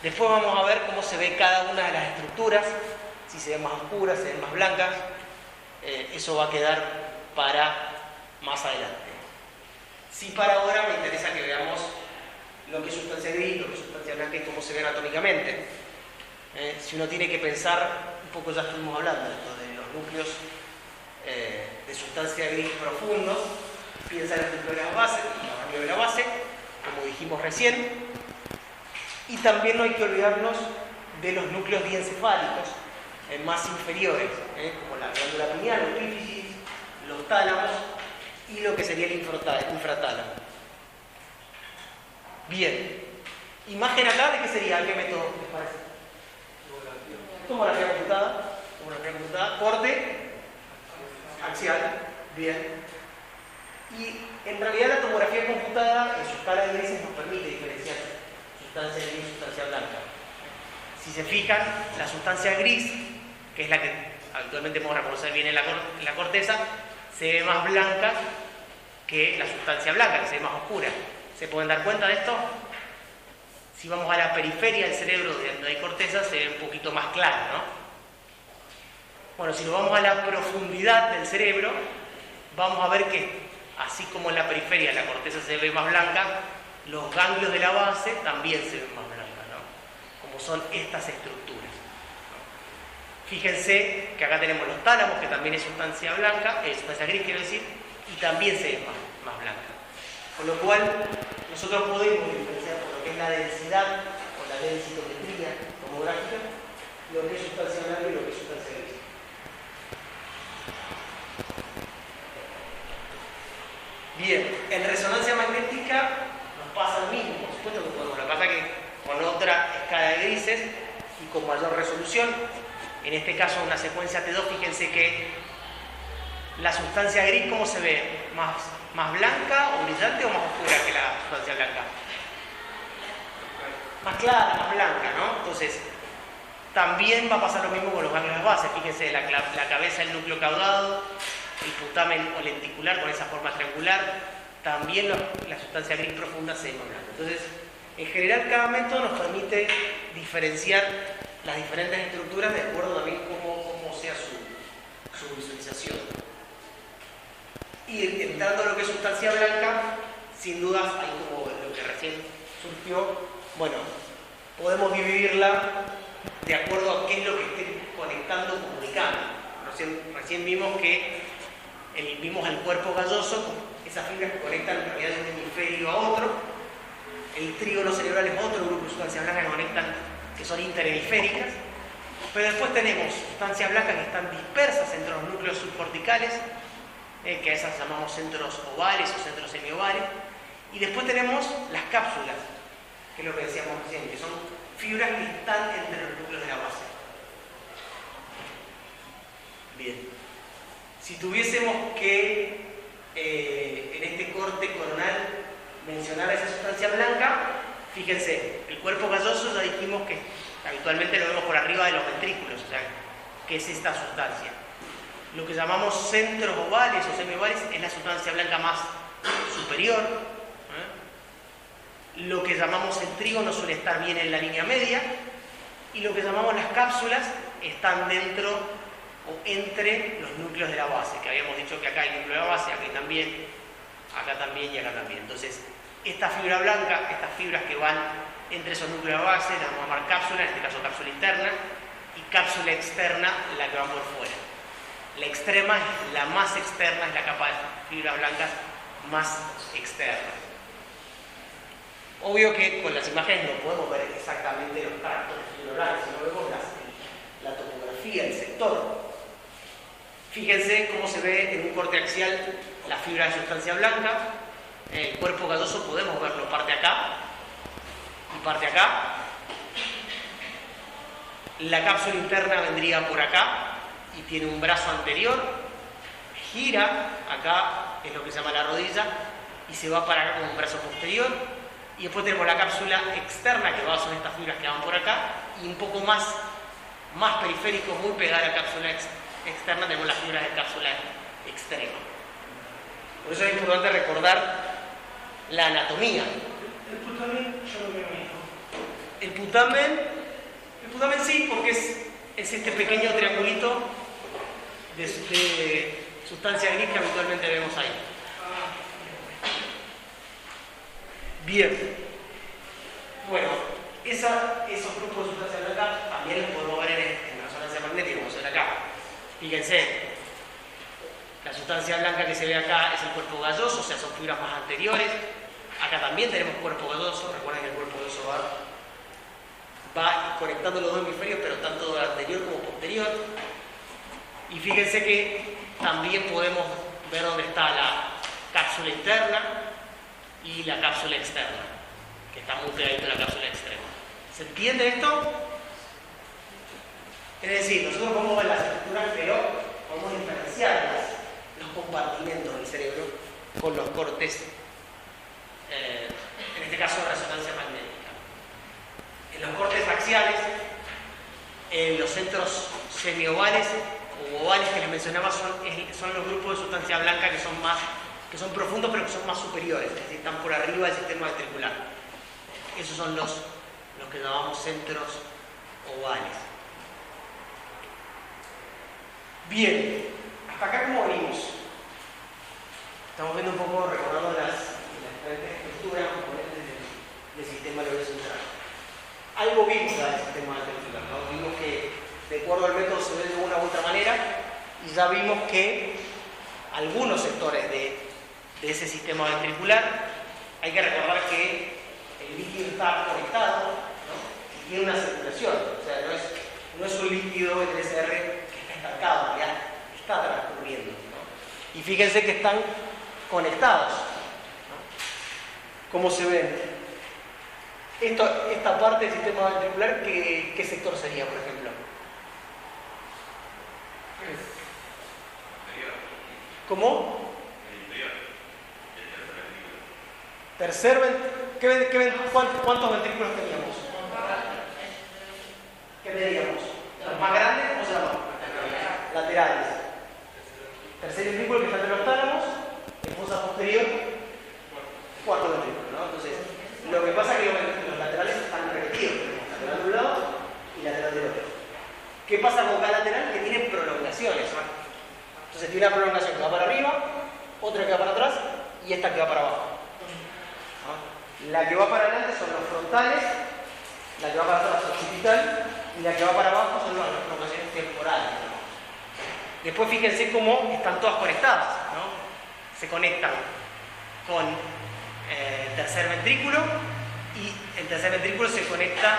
Después vamos a ver cómo se ve cada una de las estructuras, si se ven más oscuras, se ven más blancas. Eso va a quedar para más adelante. Sí, para ahora me interesa que veamos lo que es sustancia gris, lo que es sustancia blanca y cómo se ve anatómicamente. Si uno tiene que pensar, un poco ya estuvimos hablando de esto, de los núcleos de sustancia gris profundos, piensa en el núcleo de la base, el tamaño de la base, como dijimos recién, y también no hay que olvidarnos de los núcleos diencefálicos más inferiores, como la glándula pineal, los epífisis, los tálamos y lo que sería el infratálamo. Bien, imagen acá, ¿de qué sería? ¿Qué método les parece? Tomografía computada, corte axial, bien. Y en realidad la tomografía computada en su escala de grises nos permite diferenciar sustancia gris y sustancia blanca. Si se fijan, la sustancia gris, que es la que actualmente podemos reconocer bien en la corteza, se ve más blanca que la sustancia blanca, que se ve más oscura. ¿Se pueden dar cuenta de esto? Si vamos a la periferia del cerebro, donde hay corteza, se ve un poquito más claro, ¿no? Bueno, si nos vamos a la profundidad del cerebro, vamos a ver que, así como en la periferia la corteza se ve más blanca, los ganglios de la base también se ven más blancas, ¿no? Como son estas estructuras. Fíjense que acá tenemos los tálamos, que también es sustancia blanca, sustancia gris quiero decir, y también se ve más blanca. Con lo cual, nosotros podemos diferenciar por lo que es la densidad o la densitometría tomográfica, lo que es sustancia blanca y lo que es sustancia gris. Bien, en resonancia magnética nos pasa lo mismo, por supuesto que podemos, lo que pasa es que con otra escala de grises y con mayor resolución. En este caso, una secuencia T2, fíjense que la sustancia gris, ¿cómo se ve? ¿Más blanca o brillante o más oscura que la sustancia blanca? Más clara, más blanca, ¿no? Entonces, también va a pasar lo mismo con los ganglios bases. Fíjense, la cabeza, el núcleo caudado, el putamen o lenticular con esa forma triangular, también la sustancia gris profunda se ve más blanca. Entonces, en general, cada método nos permite diferenciar las diferentes estructuras de acuerdo también cómo sea su visualización. Y entrando a lo que es sustancia blanca, sin dudas, hay como lo que recién surgió, bueno, podemos dividirla de acuerdo a qué es lo que esté conectando o comunicando. Recién vimos que vimos el cuerpo galloso, esas fibras que conectan en realidad de un hemisferio a otro. El trígono cerebral es otro grupo de sustancias blancas que conectan, que son interhemisféricas. Pero después tenemos sustancias blancas que están dispersas entre los núcleos subcorticales, que a esas llamamos centros ovales o centros semiovales. Y después tenemos las cápsulas, que es lo que decíamos recién, que son fibras que están entre los núcleos de la base. Bien. Si tuviésemos que, en este corte coronal, mencionar esa sustancia blanca, fíjense, el cuerpo galloso ya dijimos que habitualmente lo vemos por arriba de los ventrículos, o sea, que es esta sustancia. Lo que llamamos centros ovales o semiovales es la sustancia blanca más superior. Lo que llamamos el trígono suele estar bien en la línea media, y lo que llamamos las cápsulas están dentro o entre los núcleos de la base, que habíamos dicho que acá hay núcleo de la base, aquí también, acá también y acá también. Entonces, esta fibra blanca, estas fibras que van entre esos núcleos de la base, las vamos a llamar cápsula, en este caso cápsula interna, y cápsula externa, la que va por fuera. La extrema es la más externa, es la capa de fibras blancas más externa. Obvio que con las imágenes no podemos ver exactamente los caracteres fibrolares, sino vemos la topografía, el sector. Fíjense cómo se ve en un corte axial la fibra de sustancia blanca. En el cuerpo galloso podemos verlo parte acá y parte acá. La cápsula interna vendría por acá y tiene un brazo anterior, gira acá, es lo que se llama la rodilla, y se va para acá con un brazo posterior. Y después tenemos la cápsula externa, que son estas fibras que van por acá, y un poco más periférico, muy pegada a la cápsula externa, tenemos las fibras de cápsula extrema. Por eso es importante recordar la anatomía. El putamen yo lo veo mismo. El putamen sí, porque es este pequeño triangulito de sustancia gris que habitualmente vemos ahí. Bien. Bueno, esos grupos de sustancia blanca también los podemos ver en resonancia magnética, como se ve acá. Fíjense, la sustancia blanca que se ve acá es el cuerpo galloso, o sea, son fibras más anteriores. Acá también tenemos cuerpo galloso, recuerden que el cuerpo galloso va conectando los dos hemisferios, pero tanto anterior como posterior. Y fíjense que también podemos ver dónde está la cápsula interna y la cápsula externa, que está muy pegadita a la cápsula externa. ¿Se entiende esto? Es decir, nosotros podemos ver las estructuras, pero podemos diferenciar los compartimentos del cerebro con los cortes, en este caso de resonancia magnética. En los cortes axiales, en los centros semiovales o ovales que les mencionaba son los grupos de sustancia blanca que son profundos pero que son más superiores, es decir, están por arriba del sistema ventricular. Esos son los que llamamos centros ovales. Bien, hasta acá ¿cómo venimos? Estamos viendo un poco, recordando las diferentes estructuras, componentes del sistema nervioso central. Algo vimos del sistema ventricular, ¿no? Vimos que de acuerdo al método se ve de una u otra manera y ya vimos que algunos sectores de ese sistema ventricular, hay que recordar que el líquido está conectado, ¿no? Y tiene una circulación, o sea, no es un líquido el SR que está estancado, ya está transcurriendo, ¿no? Y fíjense que están conectados, ¿no? ¿Cómo se ven? Esta parte del sistema ventricular, ¿qué sector sería, por ejemplo? ¿Cómo? Tercer ventrículo. ¿Cuántos ventrículos teníamos? ¿Qué teníamos? ¿Los más grandes o se llaman? Laterales. Tercer ventrículo que está entre los tálamos, fosa posterior, cuarto ventrículo, ¿no? Entonces, lo que pasa es que los laterales están repetidos, lateral de un lado y lateral del otro. ¿Qué pasa con cada lateral? Que tiene prolongaciones, ¿no? Entonces tiene una prolongación que va para arriba, otra que va para atrás y esta que va para abajo, ¿no? La que va para adelante son los frontales, la que va para atrás es occipital y la que va para abajo son las prolongaciones temporales, ¿no? Después fíjense cómo están todas conectadas, ¿no? Se conectan con el tercer ventrículo y el tercer ventrículo se conecta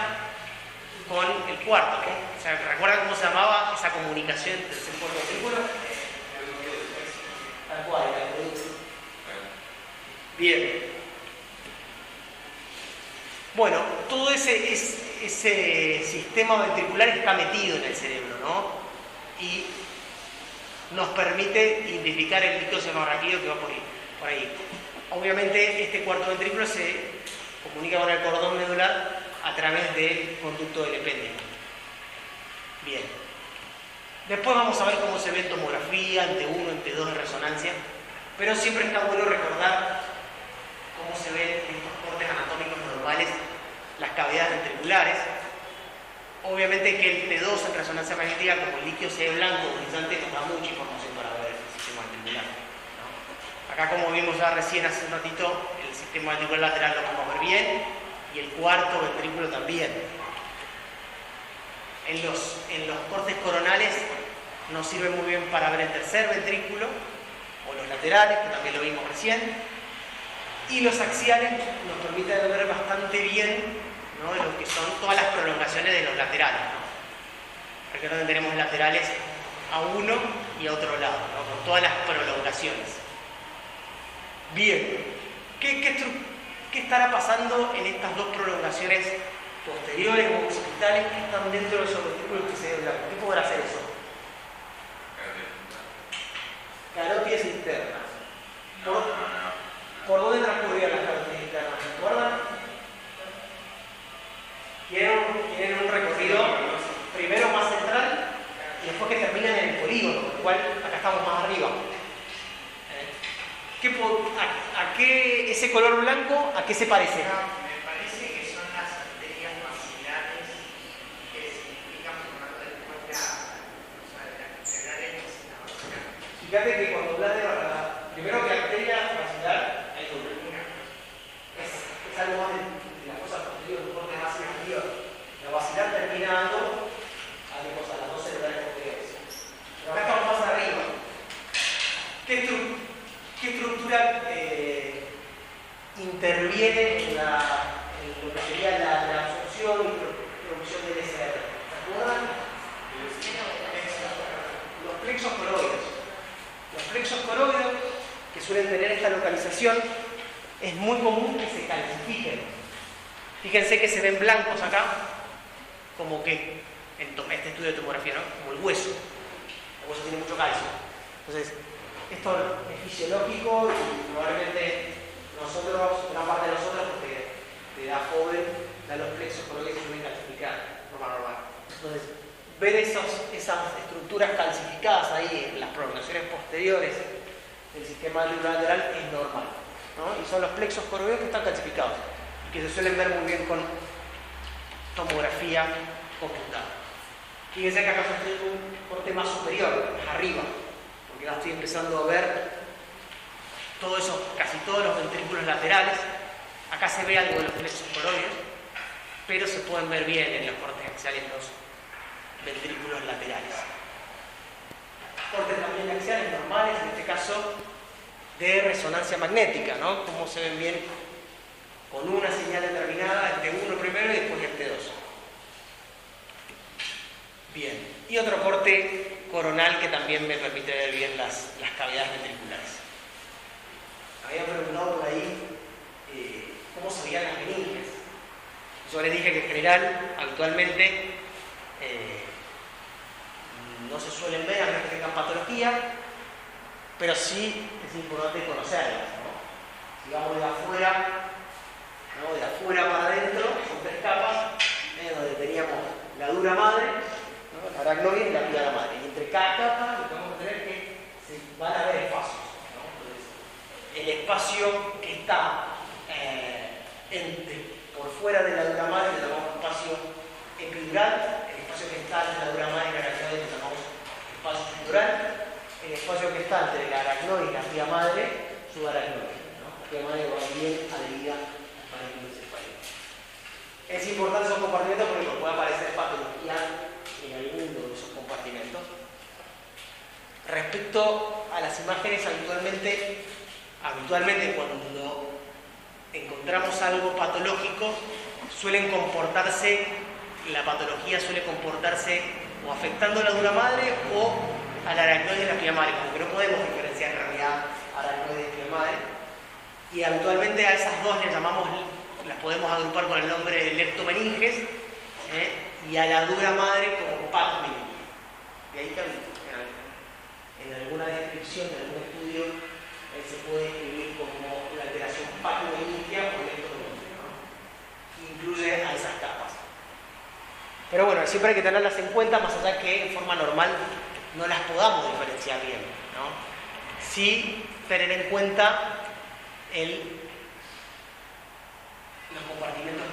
con el cuarto, ¿no? O sea, ¿recuerdan cómo se llamaba esa comunicación entre el tercer y cuarto ventrículo? Tal cual, bien. Bueno, todo ese sistema ventricular está metido en el cerebro, ¿no? Y nos permite identificar el líquido cefalorraquídeo que va por ahí. Obviamente este cuarto ventrículo se comunica con el cordón medular a través del conducto del epéndice. Bien. Después vamos a ver cómo se ve en tomografía, en T1, en T2 de resonancia, pero siempre está bueno recordar cómo se ven en estos cortes anatómicos normales las cavidades ventriculares. Obviamente que el T2 en resonancia magnética, como el líquido se ve blanco o brillante, nos da mucha información para ver el sistema ventricular, ¿no? Acá, como vimos ya recién hace un ratito, el sistema ventricular lateral lo vamos a ver bien y el cuarto ventrículo también. En los cortes coronales nos sirve muy bien para ver el tercer ventrículo o los laterales, que también lo vimos recién, y los axiales nos permiten ver bastante bien, ¿no?, de lo que son todas las prolongaciones de los laterales, ¿no? Recuerden que tenemos laterales a uno y a otro lado, ¿no?, con todas las prolongaciones. Bien, ¿qué estará pasando en estas dos prolongaciones posteriores o occipitales que están dentro de esos ventrículos que se ven blancos? ¿Qué podrá hacer eso? Carótidas internas. ¿Por dónde transcurrían las carótidas internas? ¿Se acuerdan? Tienen un recorrido primero más central y después que terminan en el polígono, lo cual acá estamos más arriba. ¿A qué ese color blanco, a qué se parece? Me parece que son las arterias maxilares que significan formando el puente a las integrales maxilares. Fíjate que cuando hablas de primero que la arteria maxilar hay una. Es algo más de las cosas posteriores, un corte más arriba. La maxilar termina dando a las dos celulares posteriores. Pero acá estamos más arriba. ¿Qué estructura interviene en lo que sería la absorción y producción del SR? ¿Se acuerdan? Los plexos coroides. Los plexos coroides, que suelen tener esta localización, es muy común que se calcifiquen. Fíjense que se ven blancos acá, como que en este estudio de tomografía, ¿no?, como el hueso. El hueso tiene mucho calcio. Entonces, Esto es fisiológico y probablemente nosotros, gran parte de nosotros, porque de edad joven, da los plexos coroides se suelen calcificar de forma normal. Entonces, ver esas estructuras calcificadas ahí en las prolongaciones posteriores del sistema lateral es normal, ¿no? Y son los plexos coroides que están calcificados y que se suelen ver muy bien con tomografía computada. Fíjense que acá estoy en un corte más superior, más arriba, porque ya estoy empezando a ver casi todos los ventrículos laterales. Acá se ve algo de los plexos coroides, pero se pueden ver bien en los cortes axiales los ventrículos laterales. Cortes también axiales normales, en este caso de resonancia magnética, ¿no? Como se ven bien con una señal determinada, el T1 primero y después el T2. Bien, y otro corte coronal que también me permite ver bien las cavidades ventriculares. Había preguntado por ahí cómo se veían las meninges. Yo les dije que en general, habitualmente, no se suelen ver a menos que tengan patología, pero sí es importante conocerlas, ¿no? Si vamos de afuera, ¿no? De afuera para adentro, son 3 capas, donde teníamos la dura madre, ¿no? La aracnoide y la piedra madre. Y entre cada capa lo que vamos a tener que se van a ver espacios, ¿no? Entonces, el espacio que está por fuera de la dura madre le llamamos espacio epidural, el espacio que está entre la dura madre y la aracnoide le llamamos espacio epidural, el espacio que está entre la aracnoide y la pía madre, subaracnoide, ¿no? La pía madre va bien adherida para el encefálico. Es importante esos compartimentos porque puede aparecer patología en alguno de esos compartimentos. Respecto a las imágenes, habitualmente cuando encontramos algo patológico, la patología suele comportarse o afectando a la dura madre o a la aracnoide y la pía madre, como que no podemos diferenciar en realidad aracnoide y pía madre. Y habitualmente a esas dos las podemos agrupar con el nombre de leptomeninges, y a la dura madre como pacmeninges. De ahí que en alguna descripción, en algún estudio, se puede escribir como la alteración pacmeningia o leptomeningia, ¿no? Incluye a esas capas. Pero bueno, siempre hay que tenerlas en cuenta, más allá que en forma normal no las podamos diferenciar bien, ¿no? Sí tener en cuenta los compartimentos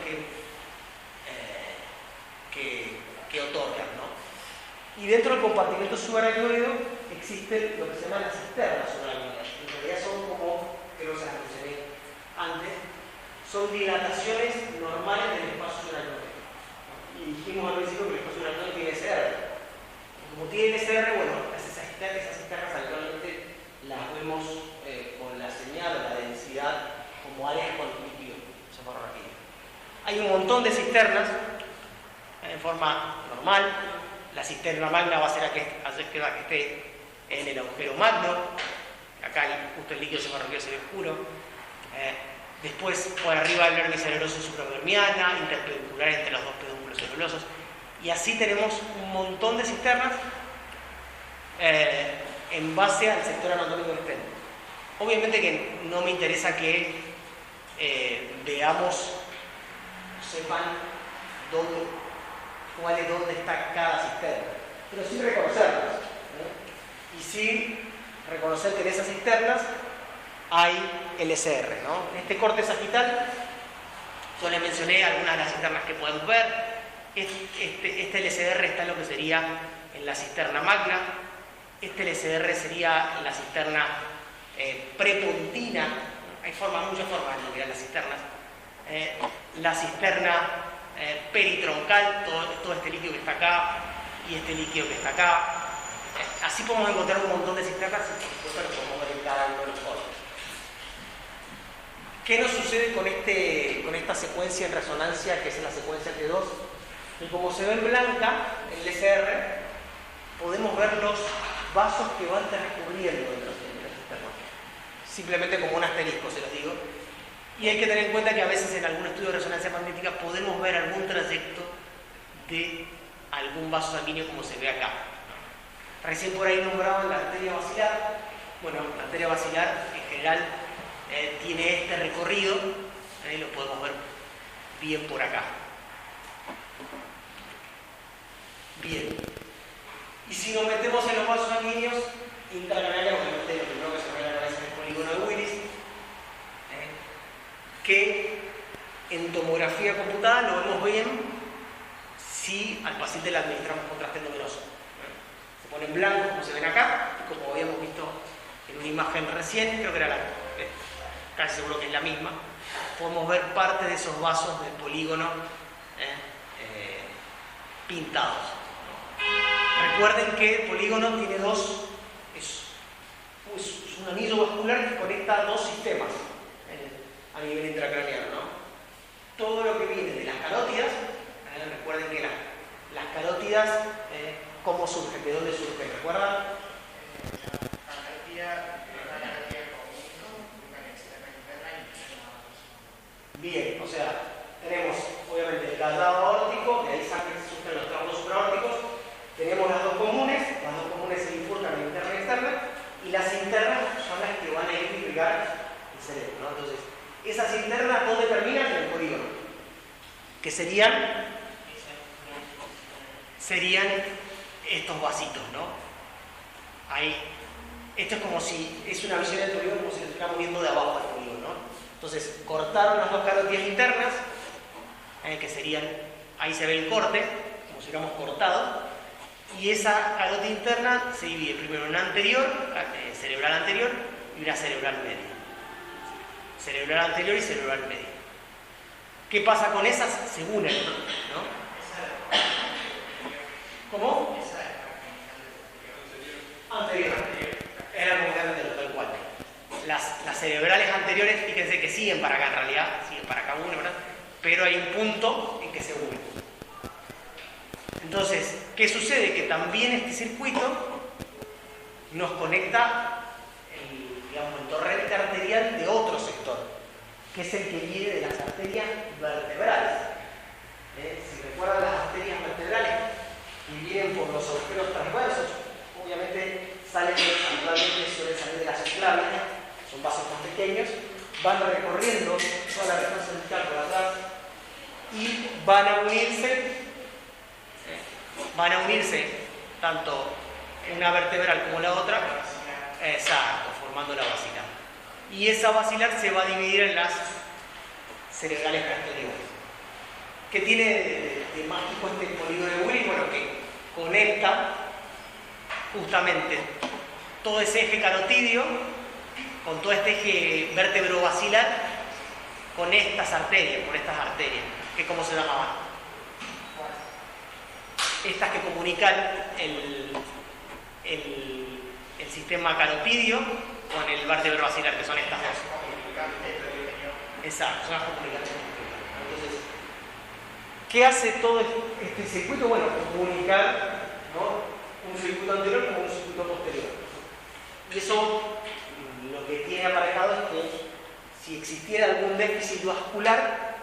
que otorgan, ¿no? Y dentro del compartimento subaracnoideo existen lo que se llaman las cisternas subaracnoideas. En realidad son como, creo que se las mencioné antes, son dilataciones normales del espacio subaracnoideo. Y dijimos al principio que el espacio subaracnoideo tiene SR. Como tiene SR, bueno, esas cisternas habitualmente las vemos con la señal o la densidad como áreas con líquido seborrheico. Hay un montón de cisternas en forma normal. La cisterna magna va a ser la que esté en el agujero magno. Acá justo el líquido seborrheico se ve oscuro. Después por arriba el dermis cerebroso supradermiana, interpeduncular entre los dos pedúnculos cerebrosos. Y así tenemos un montón de cisternas en base al sector anatómico del esteno. Obviamente que no me interesa que sepan dónde está cada cisterna, pero sí reconocerlas, ¿no? Y sí reconocer que en esas cisternas hay LSR, ¿no? En este corte sagital yo les mencioné algunas de las cisternas que podemos ver. Este LSR está en lo que sería en la cisterna magna. Este LSR sería la cisterna prepontina. Hay muchas formas de mirar las cisternas. La cisterna peritroncal, todo este líquido que está acá y este líquido que está acá. Así podemos encontrar un montón de cisternas y por supuesto lo podemos ver en cada uno de los cortes. ¿Qué nos sucede con esta secuencia en resonancia, que es la secuencia T2? Que como se ve en blanca, el LSR, podemos ver los vasos que van transcurriendo dentro de la cisterna. Simplemente como un asterisco, se los digo. Y hay que tener en cuenta que a veces en algún estudio de resonancia magnética podemos ver algún trayecto de algún vaso sanguíneo como se ve acá. Recién por ahí nombraban la arteria basilar. Bueno, la arteria basilar en general tiene este recorrido, lo podemos ver bien por acá. Bien. Y si nos metemos en los vasos sanguíneos intracraneales, obviamente lo primero que se me viene a la cabeza es el polígono de Willis, que en tomografía computada lo vemos bien si al paciente le administramos contraste endovenoso. Se pone en blanco, como se ven acá, y como habíamos visto en una imagen recién, creo que era casi seguro que es la misma, podemos ver parte de esos vasos del polígono pintados. Recuerden que el polígono tiene es un anillo vascular que conecta dos sistemas a nivel intracraneal, ¿no? Todo lo que viene de las carótidas, recuerden que las carótidas, ¿cómo surgen? ¿De dónde surgen? ¿Recuerdan? Bien, o sea, tenemos obviamente el callado aórtico, de ahí surgen los tramos supraórticos, tenemos las dos comunes se bifurcan en interna y externa, y las internas son las que van a ir a irrigar el cerebro, ¿no? Entonces, esas internas, ¿dónde terminan? En el polígono, que serían estos vasitos, ¿no? Ahí, esto es como si, es una visión del polígono como si lo estuviéramos viendo de abajo del polígono, ¿no? Entonces, cortaron las dos carótidas internas, que serían, ahí se ve el corte, como si hubiéramos cortado, y esa carótida interna se divide primero en una anterior, cerebral anterior, y una cerebral media. Cerebral anterior y cerebral media. ¿Qué pasa con esas? Se unen, ¿no? ¿Cómo? Anterior. Era como tal cual. Las cerebrales anteriores, fíjense que siguen para acá en realidad, siguen para acá uno, ¿verdad? Pero hay un punto en que se unen. Entonces, ¿qué sucede? Que también este circuito nos conecta el torrente arterial de otro sector, que es el que viene de las arterias vertebrales. Si recuerdan las arterias vertebrales que vienen por los agujeros transversos, obviamente actualmente suelen salir de las subclavias, son vasos más pequeños, van recorriendo toda la región cervical por atrás y van a unirse tanto una vertebral como la otra, exacto, formando la basilar. Y esa basilar se va a dividir en las cerebrales posteriores. ¿Qué tiene de mágico este polígono de Willis? Bueno, que conecta justamente todo ese eje carotidio con todo este eje vértebro-basilar con estas arterias, que ¿cómo se llamaban? Estas que comunican el sistema carotidio con el vértebro-basilar, que son estas dos. Exacto, son las comunicaciones. Entonces, ¿qué hace todo este circuito? Bueno, comunicar, ¿no?, un circuito anterior con un circuito posterior. Y eso lo que tiene aparejado es que si existiera algún déficit vascular,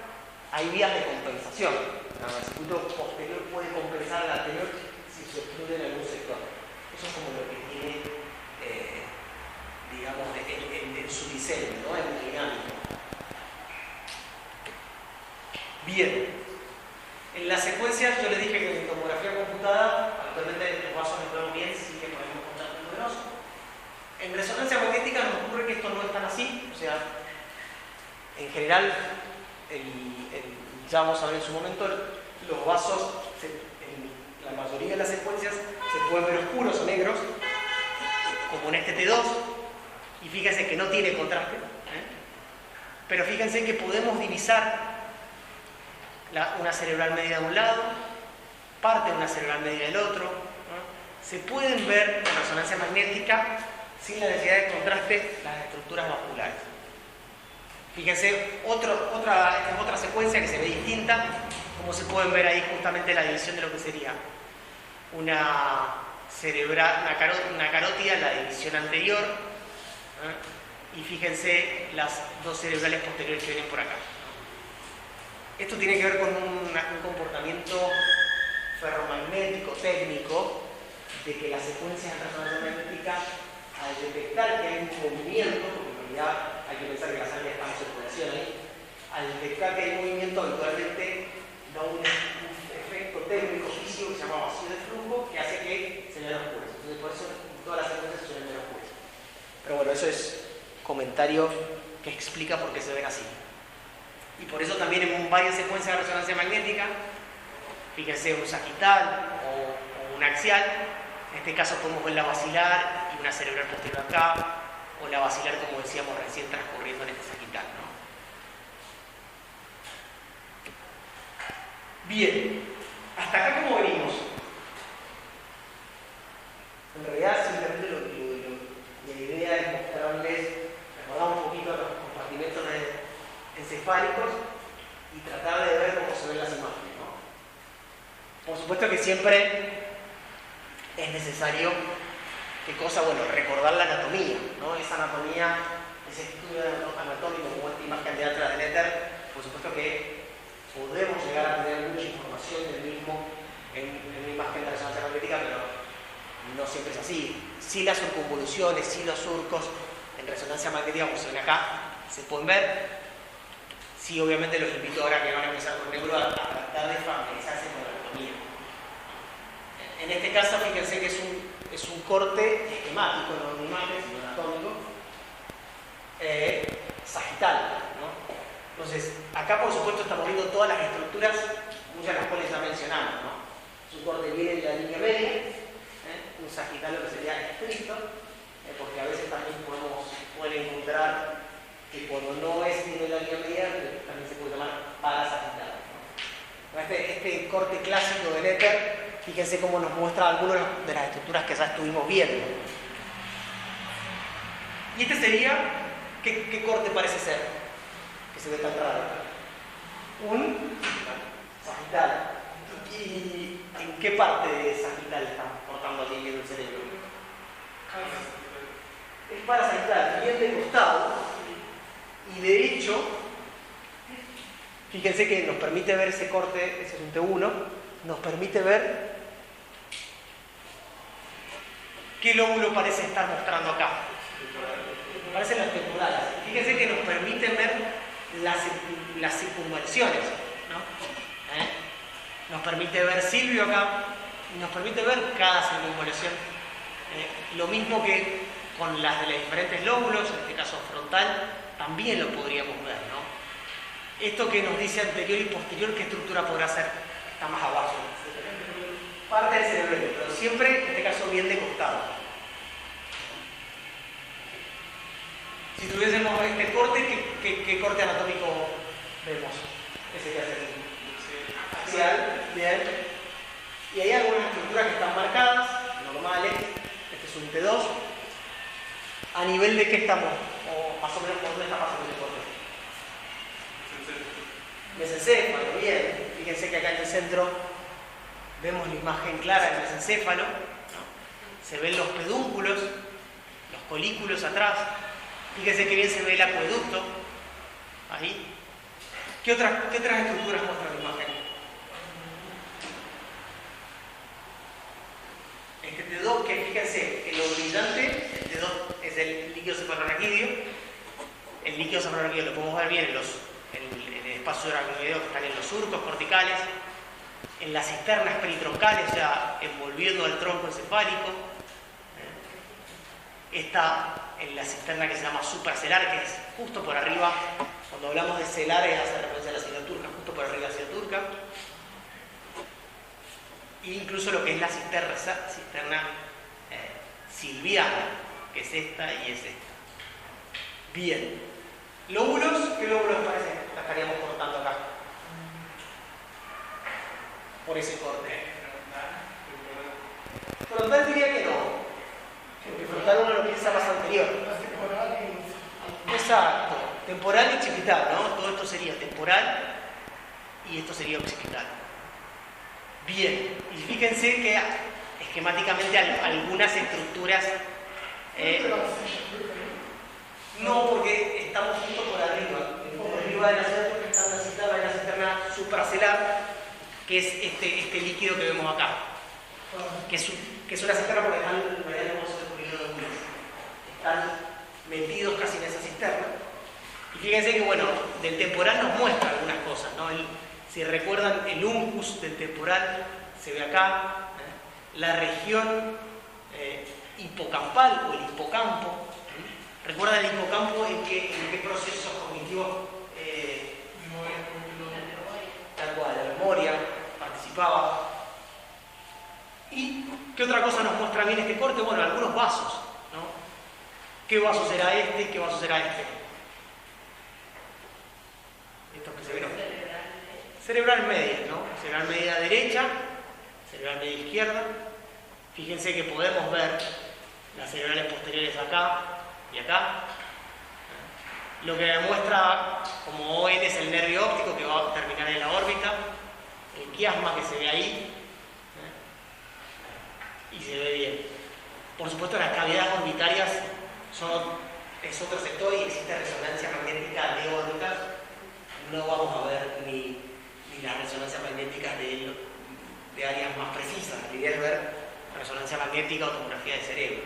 hay vías de compensación. El circuito posterior puede compensar al anterior si se obstruye en algún sector. Eso es como lo que tiene, digamos, en su diseño, ¿no?, en el dinámico. Bien. En la secuencia yo les dije que en tomografía computada, actualmente los vasos nos vemos bien, sí que podemos contraste endovenoso. En resonancia magnética nos ocurre que esto no es tan así, o sea, en general, ya vamos a ver en su momento, los vasos, en la mayoría de las secuencias, se pueden ver oscuros o negros, como en este T2, y fíjense que no tiene contraste, pero fíjense que podemos divisar una cerebral media de un lado, parte de una cerebral media del otro, ¿no? Se pueden ver en resonancia magnética sin la necesidad de contraste las estructuras vasculares. Fíjense, esta es otra secuencia que se ve distinta, como se pueden ver ahí justamente la división de lo que sería una carótida, la división anterior, ¿no?, y fíjense las dos cerebrales posteriores que vienen por acá. Esto tiene que ver con un comportamiento ferromagnético técnico de que las secuencias en resonancia magnética al detectar que hay un movimiento, porque en realidad hay que pensar que la sangre está en circulación ahí, al detectar que hay movimiento habitualmente da un efecto térmico físico que se llama vacío de flujo, que hace que se vean oscuras. Entonces por eso todas las secuencias se ven oscuras. Pero bueno, eso es comentario que explica por qué se ven así. Y por eso también en varias secuencias de resonancia magnética, fíjense un sagital o un axial, en este caso podemos ver la basilar y una cerebral posterior acá, o la basilar, como decíamos recién, transcurriendo en este sagital, ¿no? Bien, hasta acá ¿cómo venimos? En realidad simplemente la idea es mostrarles, recordamos un poquito los compartimentos encefálicos y tratar de ver cómo se ven las imágenes, ¿no? Por supuesto que siempre es necesario, ¿qué cosa? Bueno, recordar la anatomía, ¿no? Esa anatomía, ese estudio anatómico como esta imagen de atrás del éter, por supuesto que podemos llegar a tener mucha información del mismo en una imagen de resonancia magnética, pero no siempre es así. Sí las circunvoluciones, sí los surcos en resonancia magnética, como se ven acá, se pueden ver. Sí, obviamente los invito ahora que van a empezar con neuro a tratar de familiarizarse con la anatomía. En este caso, fíjense que es un corte esquemático, no de imagen, sino anatómico, sagital, ¿no? Entonces, acá por supuesto estamos viendo todas las estructuras, muchas de las cuales ya mencionamos, ¿no? Es un corte bien en la línea media, un sagital lo que sería estricto, porque a veces también pueden encontrar que cuando no es en la línea media, también se puede llamar parasagital, ¿no? Este corte clásico del éter, fíjense cómo nos muestra algunas de las estructuras que ya estuvimos viendo. Y este sería, ¿qué corte parece ser? Que se ve tan raro. Un sagital. ¿Y en qué parte de sagital estamos cortando aquí en el cerebro? Es parasagital, bien de costado. Y de hecho, fíjense que nos permite ver ese corte, ese es un T1, nos permite ver qué lóbulo parece estar mostrando acá. Parecen las temporales. Fíjense que nos permiten ver las circunversiones, ¿no? Nos permite ver Silvio acá, y nos permite ver cada circunvolución. Lo mismo que con las de los diferentes lóbulos, en este caso frontal, también lo podríamos ver, ¿no? Esto que nos dice anterior y posterior, ¿qué estructura podrá ser? Está más abajo. Parte del cerebro, pero siempre, en este caso, bien de costado. Si tuviésemos este corte, ¿qué corte anatómico vemos? Ese que hace aquí. Axial, bien. Y hay algunas estructuras que están marcadas, normales. Este es un T2. ¿A nivel de qué estamos? O más o menos, ¿por dónde está pasando ese corte? Mesencéfalo, bien. Fíjense que acá en el centro vemos la imagen clara del mesencéfalo, ¿no? Se ven los pedúnculos, los colículos atrás. Fíjense que bien se ve el acueducto. Ahí. ¿Qué otras estructuras muestra la imagen? Este T2, que fíjense, que lo brillante, el T2 es el líquido cefalorraquídeo. El líquido cefalorraquídeo lo podemos ver bien en el espacio aracnoideo que están en los surcos corticales, en las cisternas peritroncales, o sea, envolviendo al tronco encefálico. Está en la cisterna que se llama supracelar, que es justo por arriba, cuando hablamos de celares hace referencia a la ciudad turca, justo por arriba de la ciudad turca. E incluso lo que es la cisterna silviana, que es esta y es esta. Bien. ¿Lóbulos? ¿Qué lóbulos parecen? La estaríamos cortando acá. Por ese corte. Frontal diría que no. Porque frontal uno lo piensa más anterior. Exacto. Temporal y occipital, ¿no? Todo esto sería temporal y esto sería occipital. Bien. Y fíjense que esquemáticamente algunas estructuras... no, porque estamos justo por arriba. Por arriba de la cisterna hay una cisterna supracelar, que es este líquido que vemos acá. Que es una cisterna porque están rodeados de un periodo de Willis. están metidos casi en esa cisterna. Y fíjense que, bueno, del temporal nos muestra algunas cosas, ¿no? Si recuerdan, el uncus del temporal se ve acá, la región hipocampal o el hipocampo. ¿Recuerdan el hipocampo en qué procesos cognitivos? Tal cual, la memoria participaba. ¿Y qué otra cosa nos muestra bien este corte? Bueno, algunos vasos, ¿no? ¿Qué vaso será este y qué vaso será este? Estos que se ven. Cerebral media, ¿no? Cerebral media derecha, cerebral media izquierda. Fíjense que podemos ver las cerebrales posteriores acá y acá. Lo que muestra como ON es el nervio óptico que va a terminar en la órbita, el quiasma que se ve ahí, y se ve bien. Por supuesto, las cavidades orbitarias es otro sector y existe resonancia magnética de órbitas. No vamos a ver ni las resonancias magnéticas de áreas más precisas. La idea es ver resonancia magnética o tomografía de cerebro.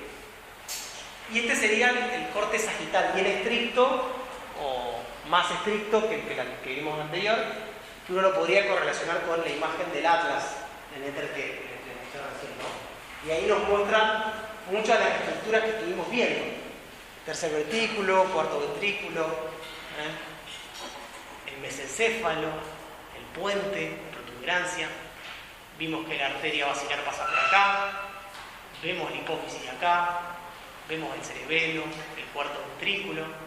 Y este sería el corte sagital, bien estricto o más estricto que el que vimos anterior, que uno lo podría correlacionar con la imagen del atlas en éter que les mostré recién, ¿no? Y ahí nos muestran muchas de las estructuras que estuvimos viendo: tercer ventrículo, cuarto ventrículo, el mesencéfalo, el puente, protuberancia. Vimos que la arteria basilar pasa por acá, vemos la hipófisis acá, vemos el cerebelo, el cuarto ventrículo, ¿no?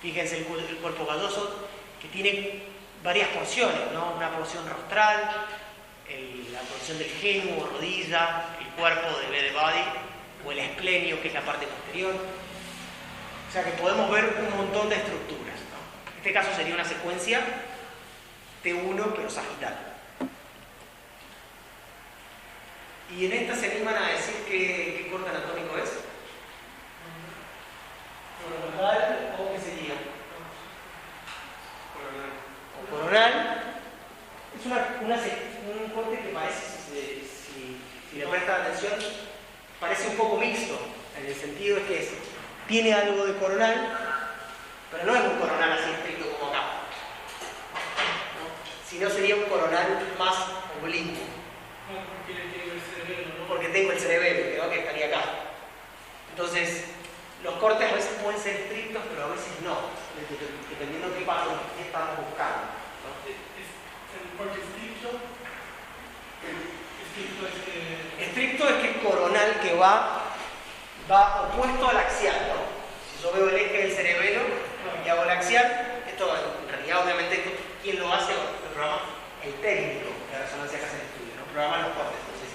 Fíjense el cuerpo calloso, que tiene varias porciones, ¿no? Una porción rostral, la porción del génuo, rodilla, el cuerpo de B de body, o el esplenio, que es la parte posterior. O sea que podemos ver un montón de estructuras, ¿no? En este caso sería una secuencia T1, pero sagital. Y en esta se animan a decir qué corte anatómico es. ¿Coronal o qué sería? O coronal. Es un corte que parece, si le prestan atención, parece un poco mixto, en el sentido de que tiene algo de coronal, pero no es un coronal así estricto como acá, ¿no? Sino sería un coronal más oblicuo. Porque tengo el cerebelo, ¿no? Que estaría acá. Entonces, los cortes a veces pueden ser estrictos, pero a veces no, dependiendo de qué estamos buscando, ¿no? ¿El corte estricto? Estricto es que es coronal, que va opuesto al axial, ¿no? Si yo veo el eje del cerebelo y hago el axial, esto en realidad obviamente ¿quién lo hace? El programa, el técnico de resonancia que hace el estudio, ¿no? Programa los cortes. Entonces,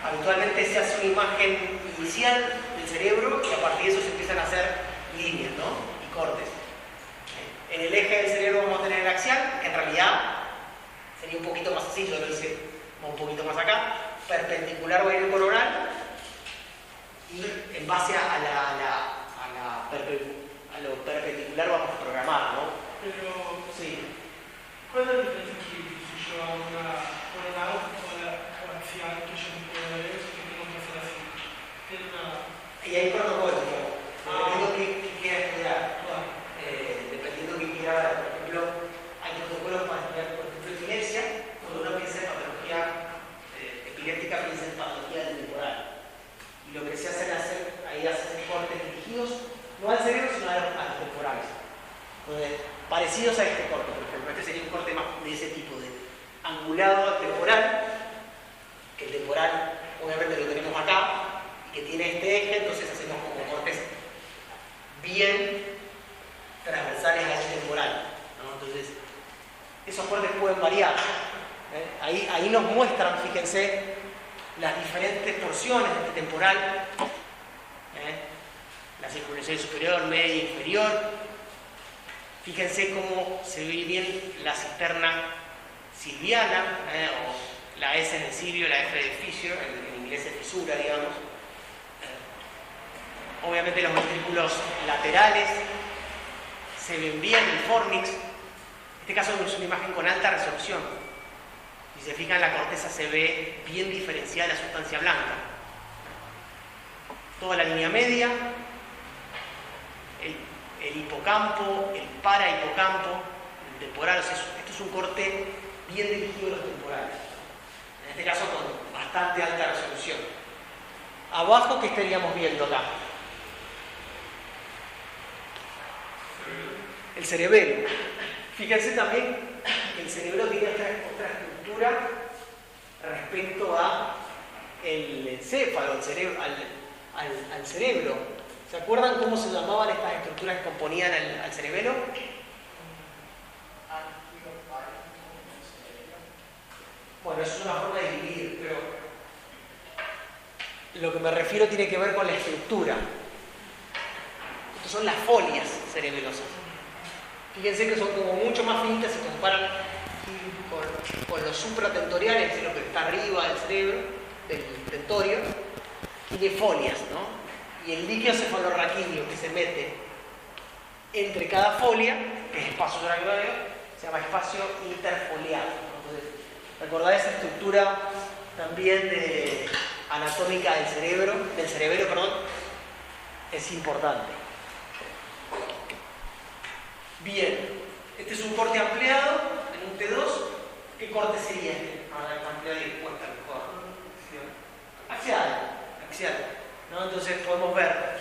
habitualmente se hace una imagen inicial del cerebro y a partir de eso se empiezan a hacer líneas, ¿no? Y cortes. En el eje del cerebro vamos a tener el axial, que en realidad sería un poquito más así, yo lo hice un poquito más acá, perpendicular va a ir el coronal, y en base a lo perpendicular vamos a programar, ¿no? Pero, sí. ¿Cuál es la diferencia entre si yo hago una coronal o axial, que yo no puedo ver eso, que tengo que hacer así? Tiene una... Y hay protocolos, dependiendo qué quiera estudiar. Dependiendo qué quiera ver. Por ejemplo, hay protocolos para estudiar, por ejemplo, epilepsia. Cuando uno piensa en patología epiléptica, piensa en patología del temporal. Y lo que se hace ahí hacen cortes dirigidos, no al cerebro, sino a los temporales. Entonces, parecidos a este corte, por ejemplo. Este sería un corte más de ese tipo, de angulado al temporal, que el temporal obviamente lo tenemos acá, y que tiene este eje, entonces hacemos como cortes bien transversales a ese temporal, ¿no? Entonces, esos cortes pueden variar. Ahí nos muestran, fíjense, las diferentes porciones de este temporal, la circunvolución superior, media e inferior. Fíjense cómo se ve bien la cisterna silviana, o la S de Silvio, la F de Fissure, en inglés es fisura, digamos. Obviamente los ventrículos laterales se ven bien, el fornix. En este caso es una imagen con alta resolución. Si se fijan, la corteza se ve bien diferenciada de la sustancia blanca. toda la línea media, el hipocampo, el parahipocampo, el temporal. O sea, esto es un corte bien dirigido a los temporales. En este caso con bastante alta resolución. Abajo, ¿qué estaríamos viendo acá? El cerebelo. Fíjense también que el cerebelo tiene otra estructura respecto a el encéfalo, al cerebro. ¿Se acuerdan cómo se llamaban estas estructuras que componían al cerebelo? Bueno, eso es una forma de dividir, pero lo que me refiero tiene que ver con la estructura. Estas son las folias cerebelosas. Fíjense que son como mucho más finitas si comparan con los supratentoriales, es decir, lo que está arriba del cerebro, del tentorio, tiene folias, ¿no? Y el líquido cefalorraquídeo que se mete entre cada folia, que es espacio subaracnoideo, se llama espacio interfoliado. Entonces, recordad esa estructura también anatómica del cerebelo, perdón, es importante. Bien, este es un corte ampliado en un T2. ¿Qué corte sería este? Ampliado y puesta mejor. Axial. ¿No? Entonces podemos ver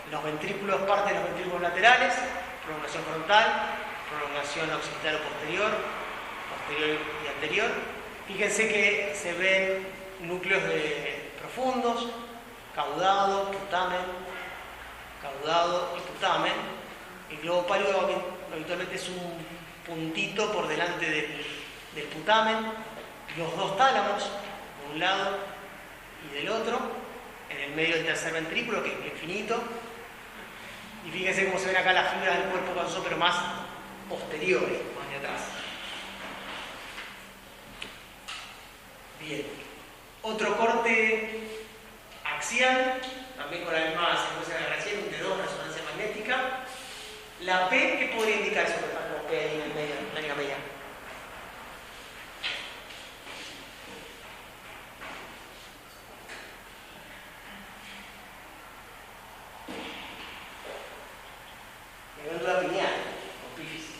los ventrículos, parte de los ventrículos laterales, prolongación frontal, prolongación occipital o posterior y anterior. Fíjense que se ven núcleos profundos, caudado, putamen, caudado y putamen. El globo pálido habitualmente es un puntito por delante del putamen, los dos tálamos, de un lado y del otro, en el medio del tercer ventrículo, que es infinito. Y fíjense cómo se ven acá las fibras del cuerpo cavernoso, pero más posteriores, más de atrás. Bien. Otro corte axial, también con la misma secuencia de recién, un T2, resonancia magnética. La P, ¿qué podría indicar eso que está como P ahí en el medio, en la línea media? Glándula pineal, apífisis.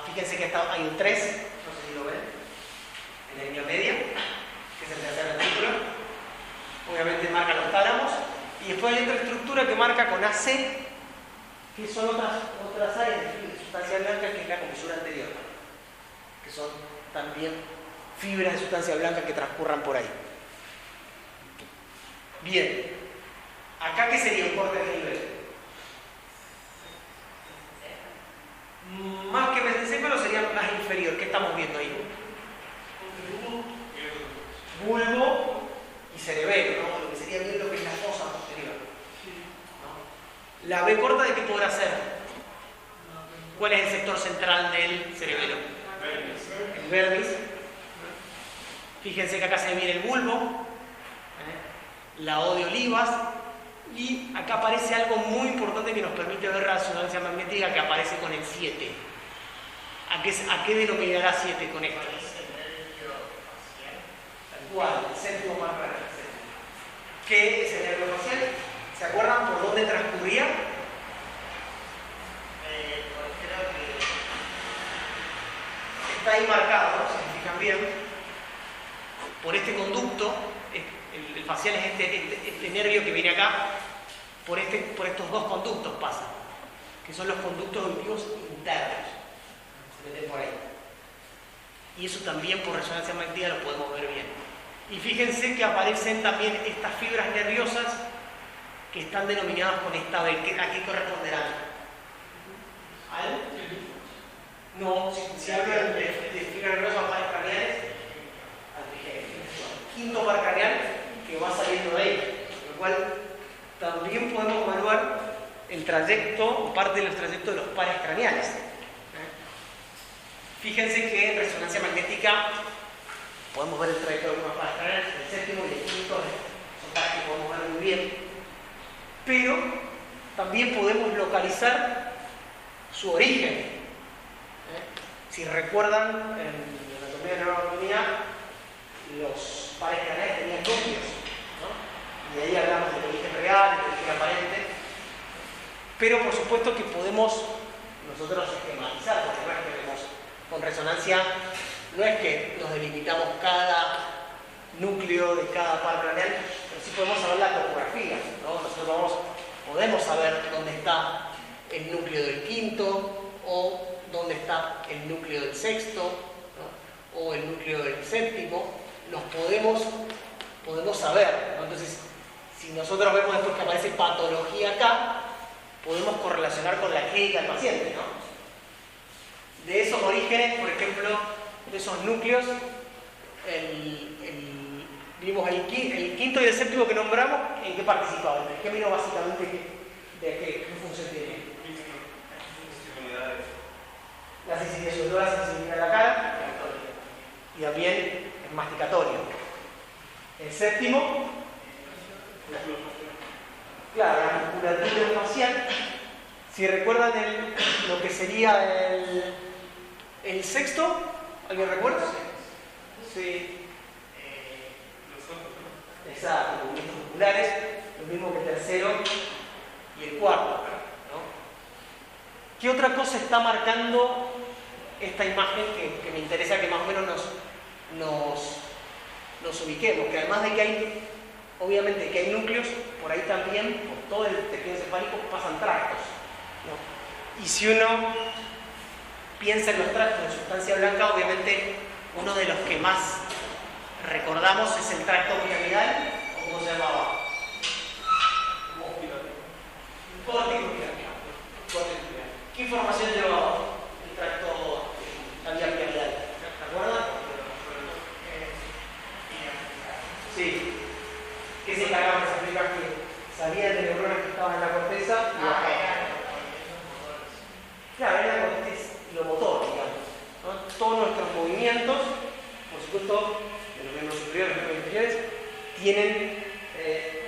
Fíjense que hay un 3, no sé si lo ven, en la línea media, que es el tercer ventrículo. Obviamente marca los tálamos. Y después hay otra estructura que marca con AC, que son otras áreas de sustancia blanca, que es la comisura anterior, que son también fibras de sustancia blanca que transcurran por ahí. Bien, acá ¿qué sería un corte de nivel? Más que mesencéfalo sería más inferior. ¿Qué estamos viendo ahí? Bulbo y cerebelo, ¿no? Lo que sería bien lo que es la fosa posterior. ¿No? La B corta, ¿de qué podrá ser? ¿Cuál es el sector central del cerebelo? El vermis. Fíjense que acá se mira el bulbo, la O de Olivas, y acá aparece algo muy importante que nos permite ver la resonancia magnética, que aparece con el 7. ¿A qué denominará 7 con esto? Tal cual, el séptimo más raro. ¿Qué es el nervio facial? ¿Se acuerdan por dónde transcurría? Creo que Está ahí marcado, ¿no? Si se fijan bien, por este conducto. El facial es este nervio que viene acá, por estos dos conductos pasa, que son los conductos auditivos internos, se meten por ahí. Y eso también por resonancia magnética lo podemos ver bien. Y fíjense que aparecen también estas fibras nerviosas que están denominadas con esta B. ¿A qué corresponderán? ¿Al? No, si hablan de fibras nerviosas o pares craneales, al quinto par craneal que va saliendo de ahí, con lo cual también podemos evaluar el trayecto o parte de los trayectos de los pares craneales. Fíjense que en resonancia magnética podemos ver el trayecto de algunos pares craneales, el séptimo y el quinto son pares que podemos ver muy bien, pero también podemos localizar su origen. Si recuerdan, en la anatomía de la neuroanatomía, los pares craneales tenían núcleos. y ahí hablamos del origen real, del origen aparente, pero por supuesto que podemos nosotros esquematizar, porque no es que vemos con resonancia, no es que nos delimitamos cada núcleo de cada par craneal, pero sí podemos saber la topografía, ¿no? Nosotros podemos saber dónde está el núcleo del quinto, o dónde está el núcleo del sexto, ¿no? O el núcleo del séptimo, los podemos saber, ¿no? Entonces, si nosotros vemos después que aparece patología acá, podemos correlacionar con la clínica del paciente, ¿no? De esos orígenes, por ejemplo, de esos núcleos, vimos el quinto y el séptimo que nombramos, ¿en qué participaban? ¿En qué vino básicamente qué función tiene? La sensibilidad, sobre todo la sensibilidad de la cara, y también el masticatorio. El séptimo, claro, la musculatura facial. Si recuerdan lo que sería el sexto, ¿alguien recuerda? Sí. Exacto, movimientos musculares, lo mismo que el tercero y el cuarto, ¿no? ¿Qué otra cosa está marcando esta imagen que me interesa que más o menos nos ubiquemos? Que además de que hay, obviamente que hay núcleos, por ahí también, por todo el tejido encefálico, pasan tractos, ¿no? Y si uno piensa en los tractos de sustancia blanca, obviamente uno de los que más recordamos es el tracto piramidal, o ¿cómo se llamaba? Córtico piramidal. ¿Qué información llevaba el tracto piramidal? ¿Te acuerdas? Sí. ¿Qué se encargaba de explicar? Que salían de neuronas que estaban en la corteza y bajaban. Claro, era lo motor, digamos, ¿no? Todos nuestros movimientos, por supuesto, de los miembros superiores y los miembros inferiores, tienen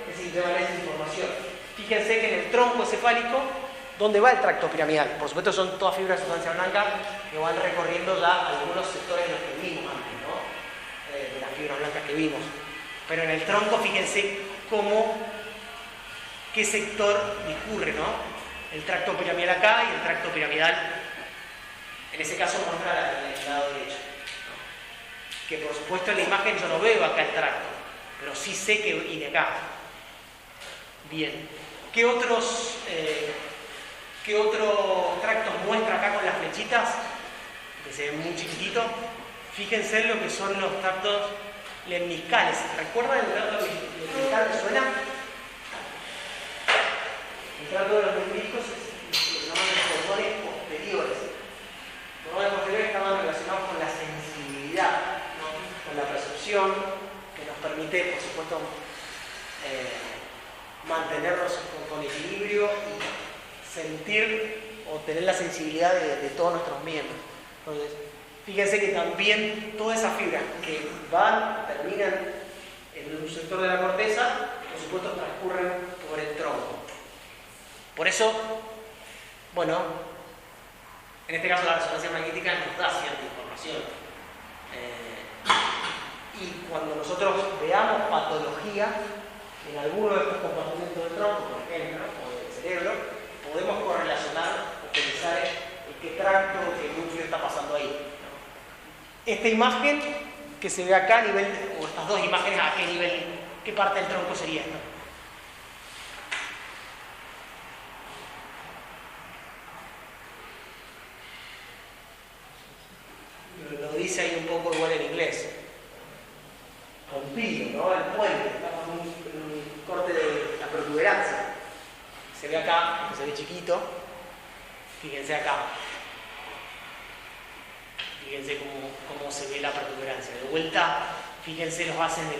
esa información. Fíjense que en el tronco encefálico, ¿dónde va el tracto piramidal? Por supuesto, son todas fibras de sustancia blanca que van recorriendo ya algunos sectores de los que vimos antes, ¿no? De las fibras blancas que vimos. Pero en el tronco, fíjense qué sector discurre, ¿no? El tracto piramidal acá y el tracto piramidal, en ese caso, muestra el lado derecho, ¿no? Que por supuesto en la imagen yo no veo acá el tracto, pero sí sé que viene acá. Bien. ¿Qué otros tractos muestra acá con las flechitas? Que se ven muy chiquititos. Fíjense en lo que son los tractos lemniscales. ¿Recuerdan el tracto lemniscal? ¿Me suena? El tracto de los lemniscos es lo que se llaman los cordones posteriores. Los cordones posteriores estaban relacionados con la sensibilidad, ¿no? Con la percepción, que nos permite, por supuesto, mantenernos con equilibrio y sentir o tener la sensibilidad de todos nuestros miembros. Entonces, fíjense que también todas esas fibras que terminan en un sector de la corteza, por supuesto, transcurren por el tronco. Por eso, bueno, en este caso la resonancia magnética nos da cierta información. Y cuando nosotros veamos patología en alguno de estos compartimentos del tronco, por ejemplo, o del cerebro, podemos correlacionar o pensar en qué tracto o qué núcleo está pasando ahí. Esta imagen que se ve acá a nivel, o estas dos imágenes, ¿a qué nivel, qué parte del tronco sería esto? Lo dice ahí un poco igual en inglés. Pompido, ¿no? El puente, estamos en un corte de la protuberancia. Se ve acá, se ve chiquito. Fíjense acá. Fíjense cómo se ve la protuberancia. De vuelta, fíjense los bases de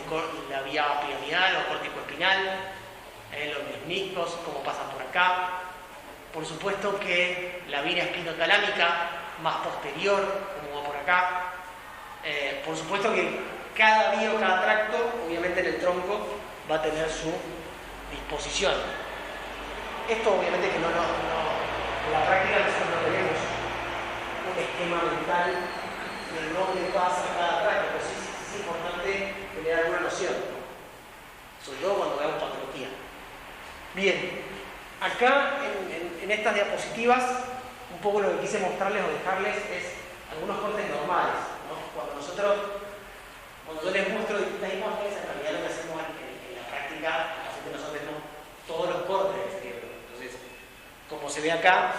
la vía piramidal o corticoespinal, los meniscos, cómo pasan por acá. Por supuesto que la vena espinotalámica más posterior, como va por acá. Por supuesto que cada vía o cada tracto, obviamente en el tronco, va a tener su disposición. Esto obviamente que en la práctica nosotros no tenemos un esquema mental de dónde pasa cada tracto, pero sí es importante tener alguna noción. sobre todo cuando veamos patología. Bien, acá en estas diapositivas, un poco lo que quise mostrarles o dejarles es algunos cortes normales, ¿no? Cuando yo les muestro distintas imágenes, en realidad lo que hacemos en la práctica, es que nosotros vemos todos los cortes del cerebro. Entonces, como se ve acá,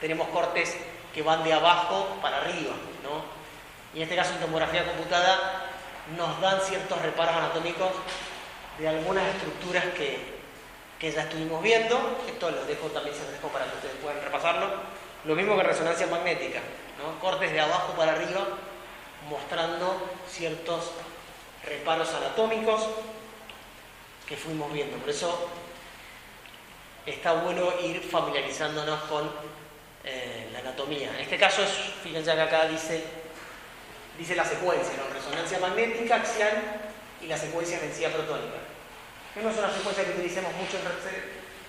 tenemos cortes que van de abajo para arriba, ¿no? Y en este caso en tomografía computada nos dan ciertos reparos anatómicos de algunas estructuras que ya estuvimos viendo. Esto los dejo también, se los dejo para que ustedes puedan repasarlo. Lo mismo que resonancia magnética, ¿no? Cortes de abajo para arriba mostrando ciertos reparos anatómicos que fuimos viendo. Por eso está bueno ir familiarizándonos con la anatomía. En este caso, fíjense que acá dice la secuencia, ¿no? Resonancia magnética, axial y la secuencia de densidad protónica. Que no es una secuencia que utilicemos mucho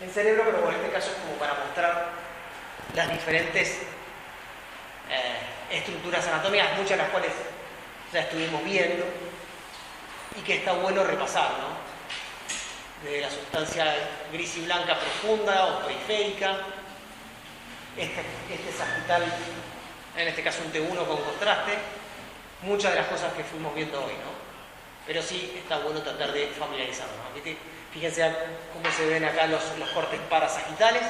en cerebro, pero bueno, en este caso es como para mostrar las diferentes estructuras anatómicas, muchas de las cuales ya estuvimos viendo y que está bueno repasar, ¿no? Desde la sustancia gris y blanca profunda o periférica, este sagital, en este caso un T1 con contraste, muchas de las cosas que fuimos viendo hoy, ¿no? Pero sí está bueno tratar de familiarizarnos, ¿no? Fíjense cómo se ven acá los cortes parasagitales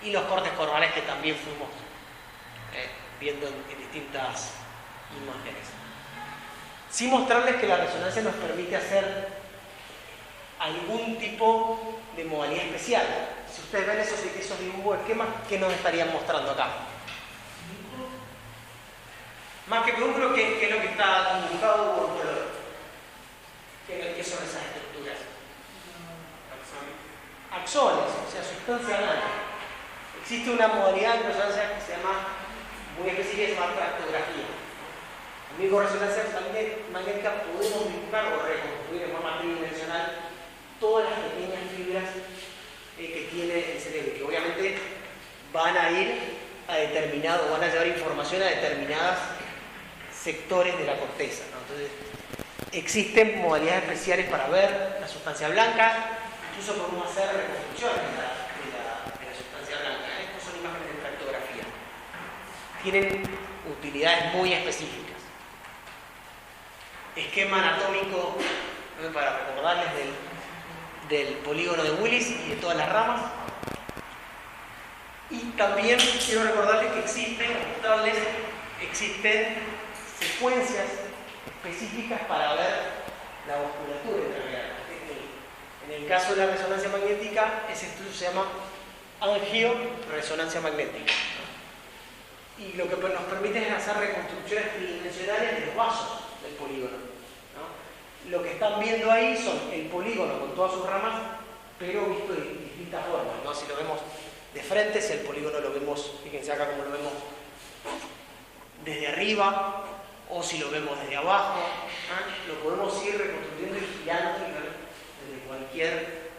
y los cortes coronales que también fuimos viendo en distintas imágenes. Sin mostrarles que la resonancia nos permite hacer algún tipo de modalidad especial. Si ustedes ven esos dibujos de esquemas, ¿qué nos estarían mostrando acá? Más que pedúnculo, ¿qué es lo que está dibujado por color? ¿Qué son esas estructuras? Axones, o sea, sustancia blanca. Existe una modalidad de resonancia que se llama, muy específica, se llama tractografía. En resonancia magnética podemos dibujar o reconstruir en forma tridimensional todas las pequeñas fibras que tiene el cerebro, que obviamente van a ir van a llevar información a determinados sectores de la corteza, ¿no? Entonces, existen modalidades especiales para ver la sustancia blanca, incluso podemos hacer reconstrucciones de la sustancia blanca. Estas son imágenes de tractografía. Tienen utilidades muy específicas. Esquema anatómico, para recordarles del polígono de Willis y de todas las ramas. Y también quiero recordarles que existen secuencias específicas para ver la musculatura en realidad. En el caso de la resonancia magnética, ese estudio se llama angioresonancia magnética. Y lo que nos permite es hacer reconstrucciones tridimensionales de los vasos del polígono, ¿no? Lo que están viendo ahí son el polígono con todas sus ramas, pero visto de distintas formas, ¿no? Si lo vemos de frente, si el polígono lo vemos, fíjense acá como lo vemos desde arriba, o si lo vemos desde abajo, ¿no? Lo podemos ir reconstruyendo y girando desde cualquier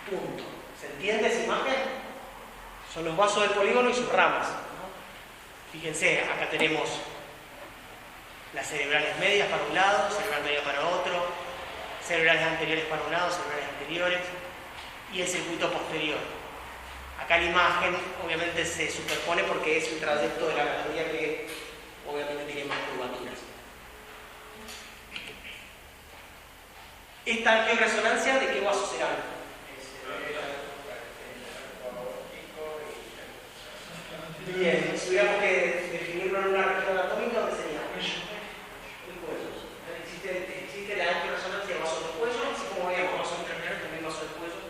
punto. ¿Se entiende esa imagen? Son los vasos del polígono y sus ramas, ¿no? Fíjense, acá tenemos las cerebrales medias para un lado, cerebral media para otro, cerebrales anteriores para un lado, cerebrales anteriores y el circuito posterior. Acá la imagen obviamente se superpone porque es un trayecto de la galería que obviamente tiene más curvaturas. ¿Esta angioresonancia de qué vasos serán? Bien, si tuviéramos que definirlo en una región anatómica, ¿dónde sería? El cuello. Existe la angioresonancia de vasos del cuello, así como veíamos vasos intracraneales, también vasos del cuello,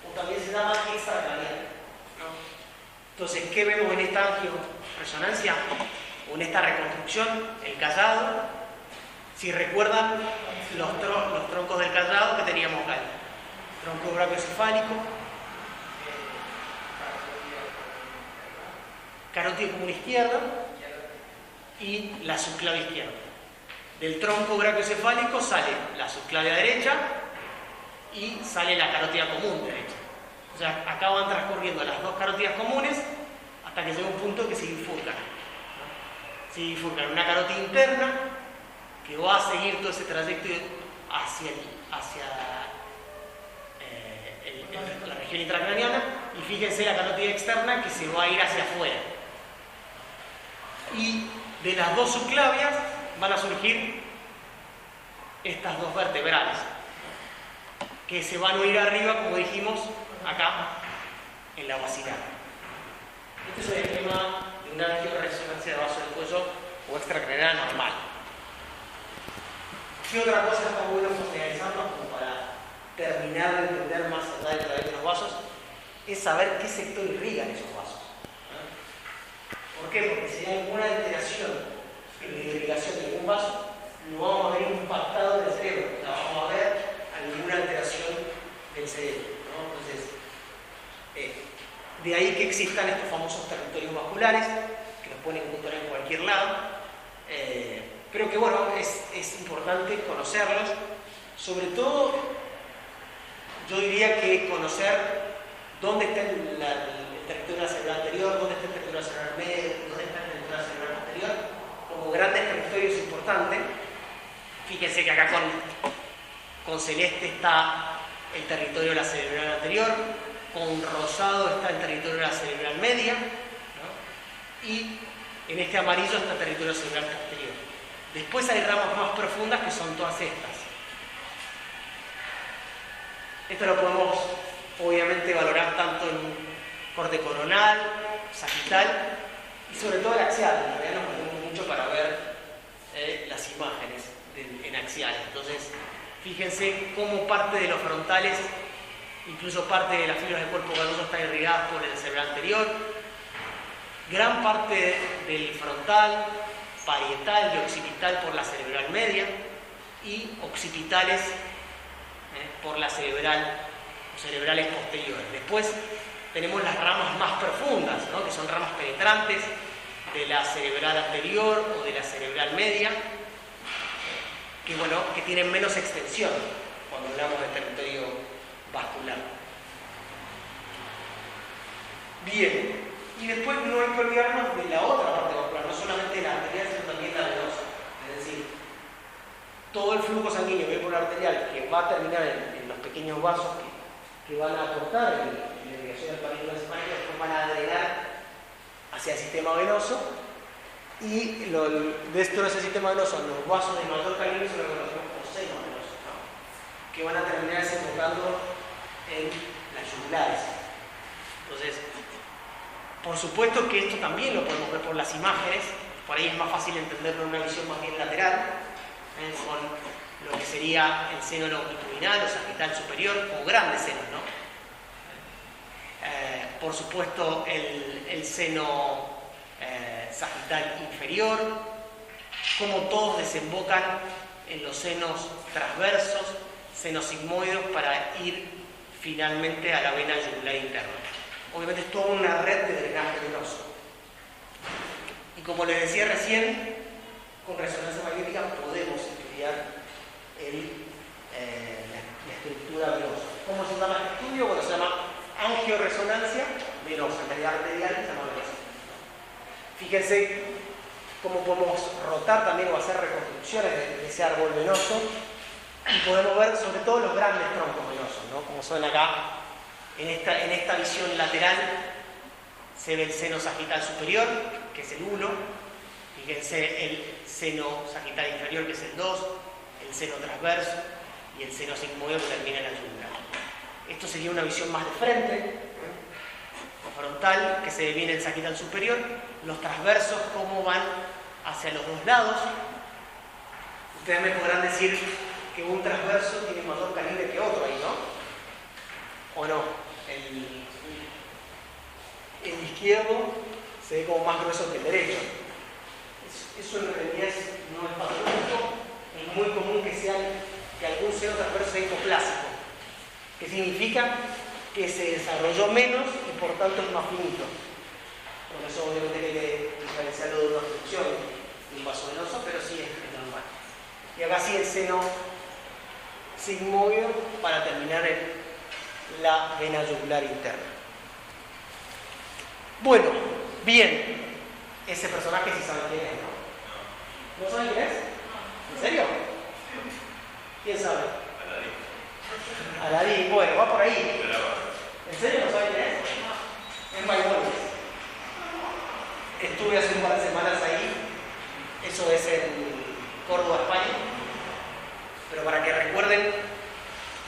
o también se llama extracraneal, ¿no? Entonces, ¿qué vemos en esta angioresonancia? O en esta reconstrucción, el callado. Si recuerdan los troncos del callado que teníamos acá, tronco brachiocefálico, carótida común izquierda y la subclavia izquierda. Del tronco brachiocefálico sale la subclavia derecha y sale la carótida común derecha. O sea, acá van transcurriendo las dos carótidas comunes hasta que llega un punto que se bifurcan. Se bifurcan una carótida interna que va a seguir todo ese trayecto hacia la región intracraneana, y fíjense la carótida externa que se va a ir hacia afuera. Y de las dos subclavias van a surgir estas dos vertebrales, que se van a unir arriba, como dijimos, acá, en la basilar. Este es el esquema de una angioresonancia de vaso del cuello o extracraneal normal. ¿Qué otra cosa está bueno focalizarnos como para terminar de entender más allá de los vasos? Es saber qué sector irrigan esos vasos. ¿Por qué? Porque si hay alguna alteración en la irrigación de algún vaso, no vamos a ver impactado en el cerebro, no vamos a ver alguna alteración del cerebro, ¿no? Entonces, de ahí que existan estos famosos territorios vasculares, que los pueden encontrar en cualquier lado, pero que bueno, es importante conocerlos, sobre todo, yo diría que conocer dónde está el territorio cerebral anterior, dónde está el territorio cerebral medio, dónde está el territorio cerebral posterior, como grandes territorios importantes. Fíjense que acá con celeste está el territorio de la cerebral anterior, con rosado está el territorio de la cerebral media, ¿no? Y en este amarillo está el territorio cerebral posterior. Después hay ramas más profundas que son todas estas. Esto lo podemos obviamente valorar tanto en corte coronal, sagital y sobre todo el axial. En realidad nos valemos mucho para ver las imágenes en axiales. Entonces, fíjense cómo parte de los frontales, incluso parte de las fibras del cuerpo ganoso, están irrigadas por el cerebral anterior. Gran parte del frontal, parietal y occipital por la cerebral media, y occipitales por la cerebrales posteriores. Después tenemos las ramas más profundas, ¿no? Que son ramas penetrantes de la cerebral anterior o de la cerebral media, que tienen menos extensión cuando hablamos de territorio vascular. Bien, y después no hay que olvidarnos de la otra parte vascular, no solamente la arterial, sino también la venosa. Es decir, todo el flujo sanguíneo que hay por la arterial, que va a terminar en los pequeños vasos que van a aportar en la irrigación del panículo encefálico, después van a drenar hacia el sistema venoso, y dentro de ese sistema venoso, los vasos de mayor calibre son lo que conocemos como senos venosos, ¿no? Que van a terminar desembocando en las yugulares. Entonces, por supuesto que esto también lo podemos ver por las imágenes, por ahí es más fácil entenderlo en una visión más bien lateral, con lo que sería el seno longitudinal o sagital superior, como grandes senos, ¿no? Por supuesto el seno sagital inferior, como todos desembocan en los senos transversos, senos sigmoides, para ir finalmente a la vena yugular interna. Obviamente es toda una red de drenaje venoso. Y como les decía recién, con resonancia magnética podemos estudiar la estructura venosa. ¿Cómo se llama este estudio? Bueno, se llama angioresonancia venosa. En realidad arterial se llama venosa. Fíjense cómo podemos rotar también o hacer reconstrucciones de ese árbol venoso, y podemos ver sobre todo los grandes troncos venosos, ¿no? Como son acá en esta visión lateral. Se ve el seno sagital superior, que es el 1, fíjense el seno sagital inferior, que es el 2, el seno transverso y el seno sigmoide que termina en la yugular. Esto sería una visión más de frente, o frontal, que se ve bien el sagital superior. Los transversos, cómo van hacia los dos lados. Ustedes me podrán decir que un transverso tiene mayor calibre que otro ahí, ¿no? ¿O no? El izquierdo se ve como más grueso que el derecho. Eso en realidad no es patológico. Es muy común que algún seno transverso sea hipoplásico, que significa que se desarrolló menos y por tanto es más finito. Por eso obviamente hay que diferenciarlo de una obstrucción de un vaso venoso, pero sí es normal. Y acá sí el seno sigmoide para terminar en la vena yugular interna. Bueno, bien, ese personaje sí saben quién es, ¿no? ¿No saben quién es? ¿En serio? ¿Quién sabe? Aladín, bueno, va por ahí. ¿En serio no saben quién es? Es Maimónides. Estuve hace un par de semanas ahí. Eso es en Córdoba, España. Pero para que recuerden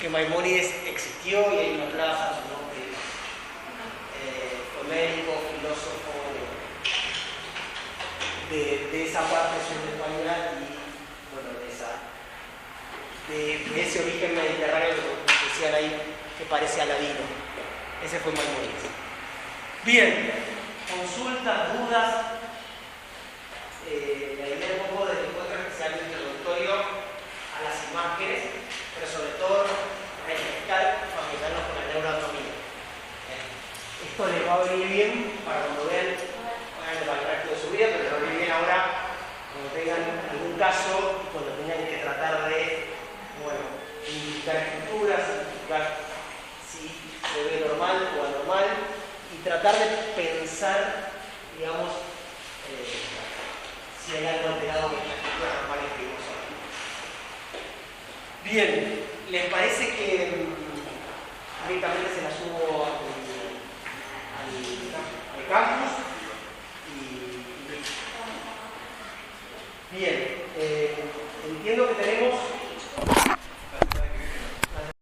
que Maimónides existió y hay una plaza, su nombre. Fue médico, filósofo de esa parte sur de España y bueno, de ese origen mediterráneo que decían ahí que parece aladino. Ese fue Maimónides. Bien, consultas, dudas. La idea un poco del encuentro especial introductorio a las imágenes, pero sobre todo refrescar, familiarnos con la neuroanatomía. Esto les va a venir bien para cuando vean, obviamente para el resto de su vida, pero les va a venir bien ahora cuando tengan algún caso y cuando tengan que tratar de, bueno, indicar estructuras, indicar si se ve normal o anormal y tratar de pensar, digamos, si hay algo alterado en las estructuras normales que vimos ahora. Bien, ¿les parece que directamente se la subo al campus? Bien, entiendo que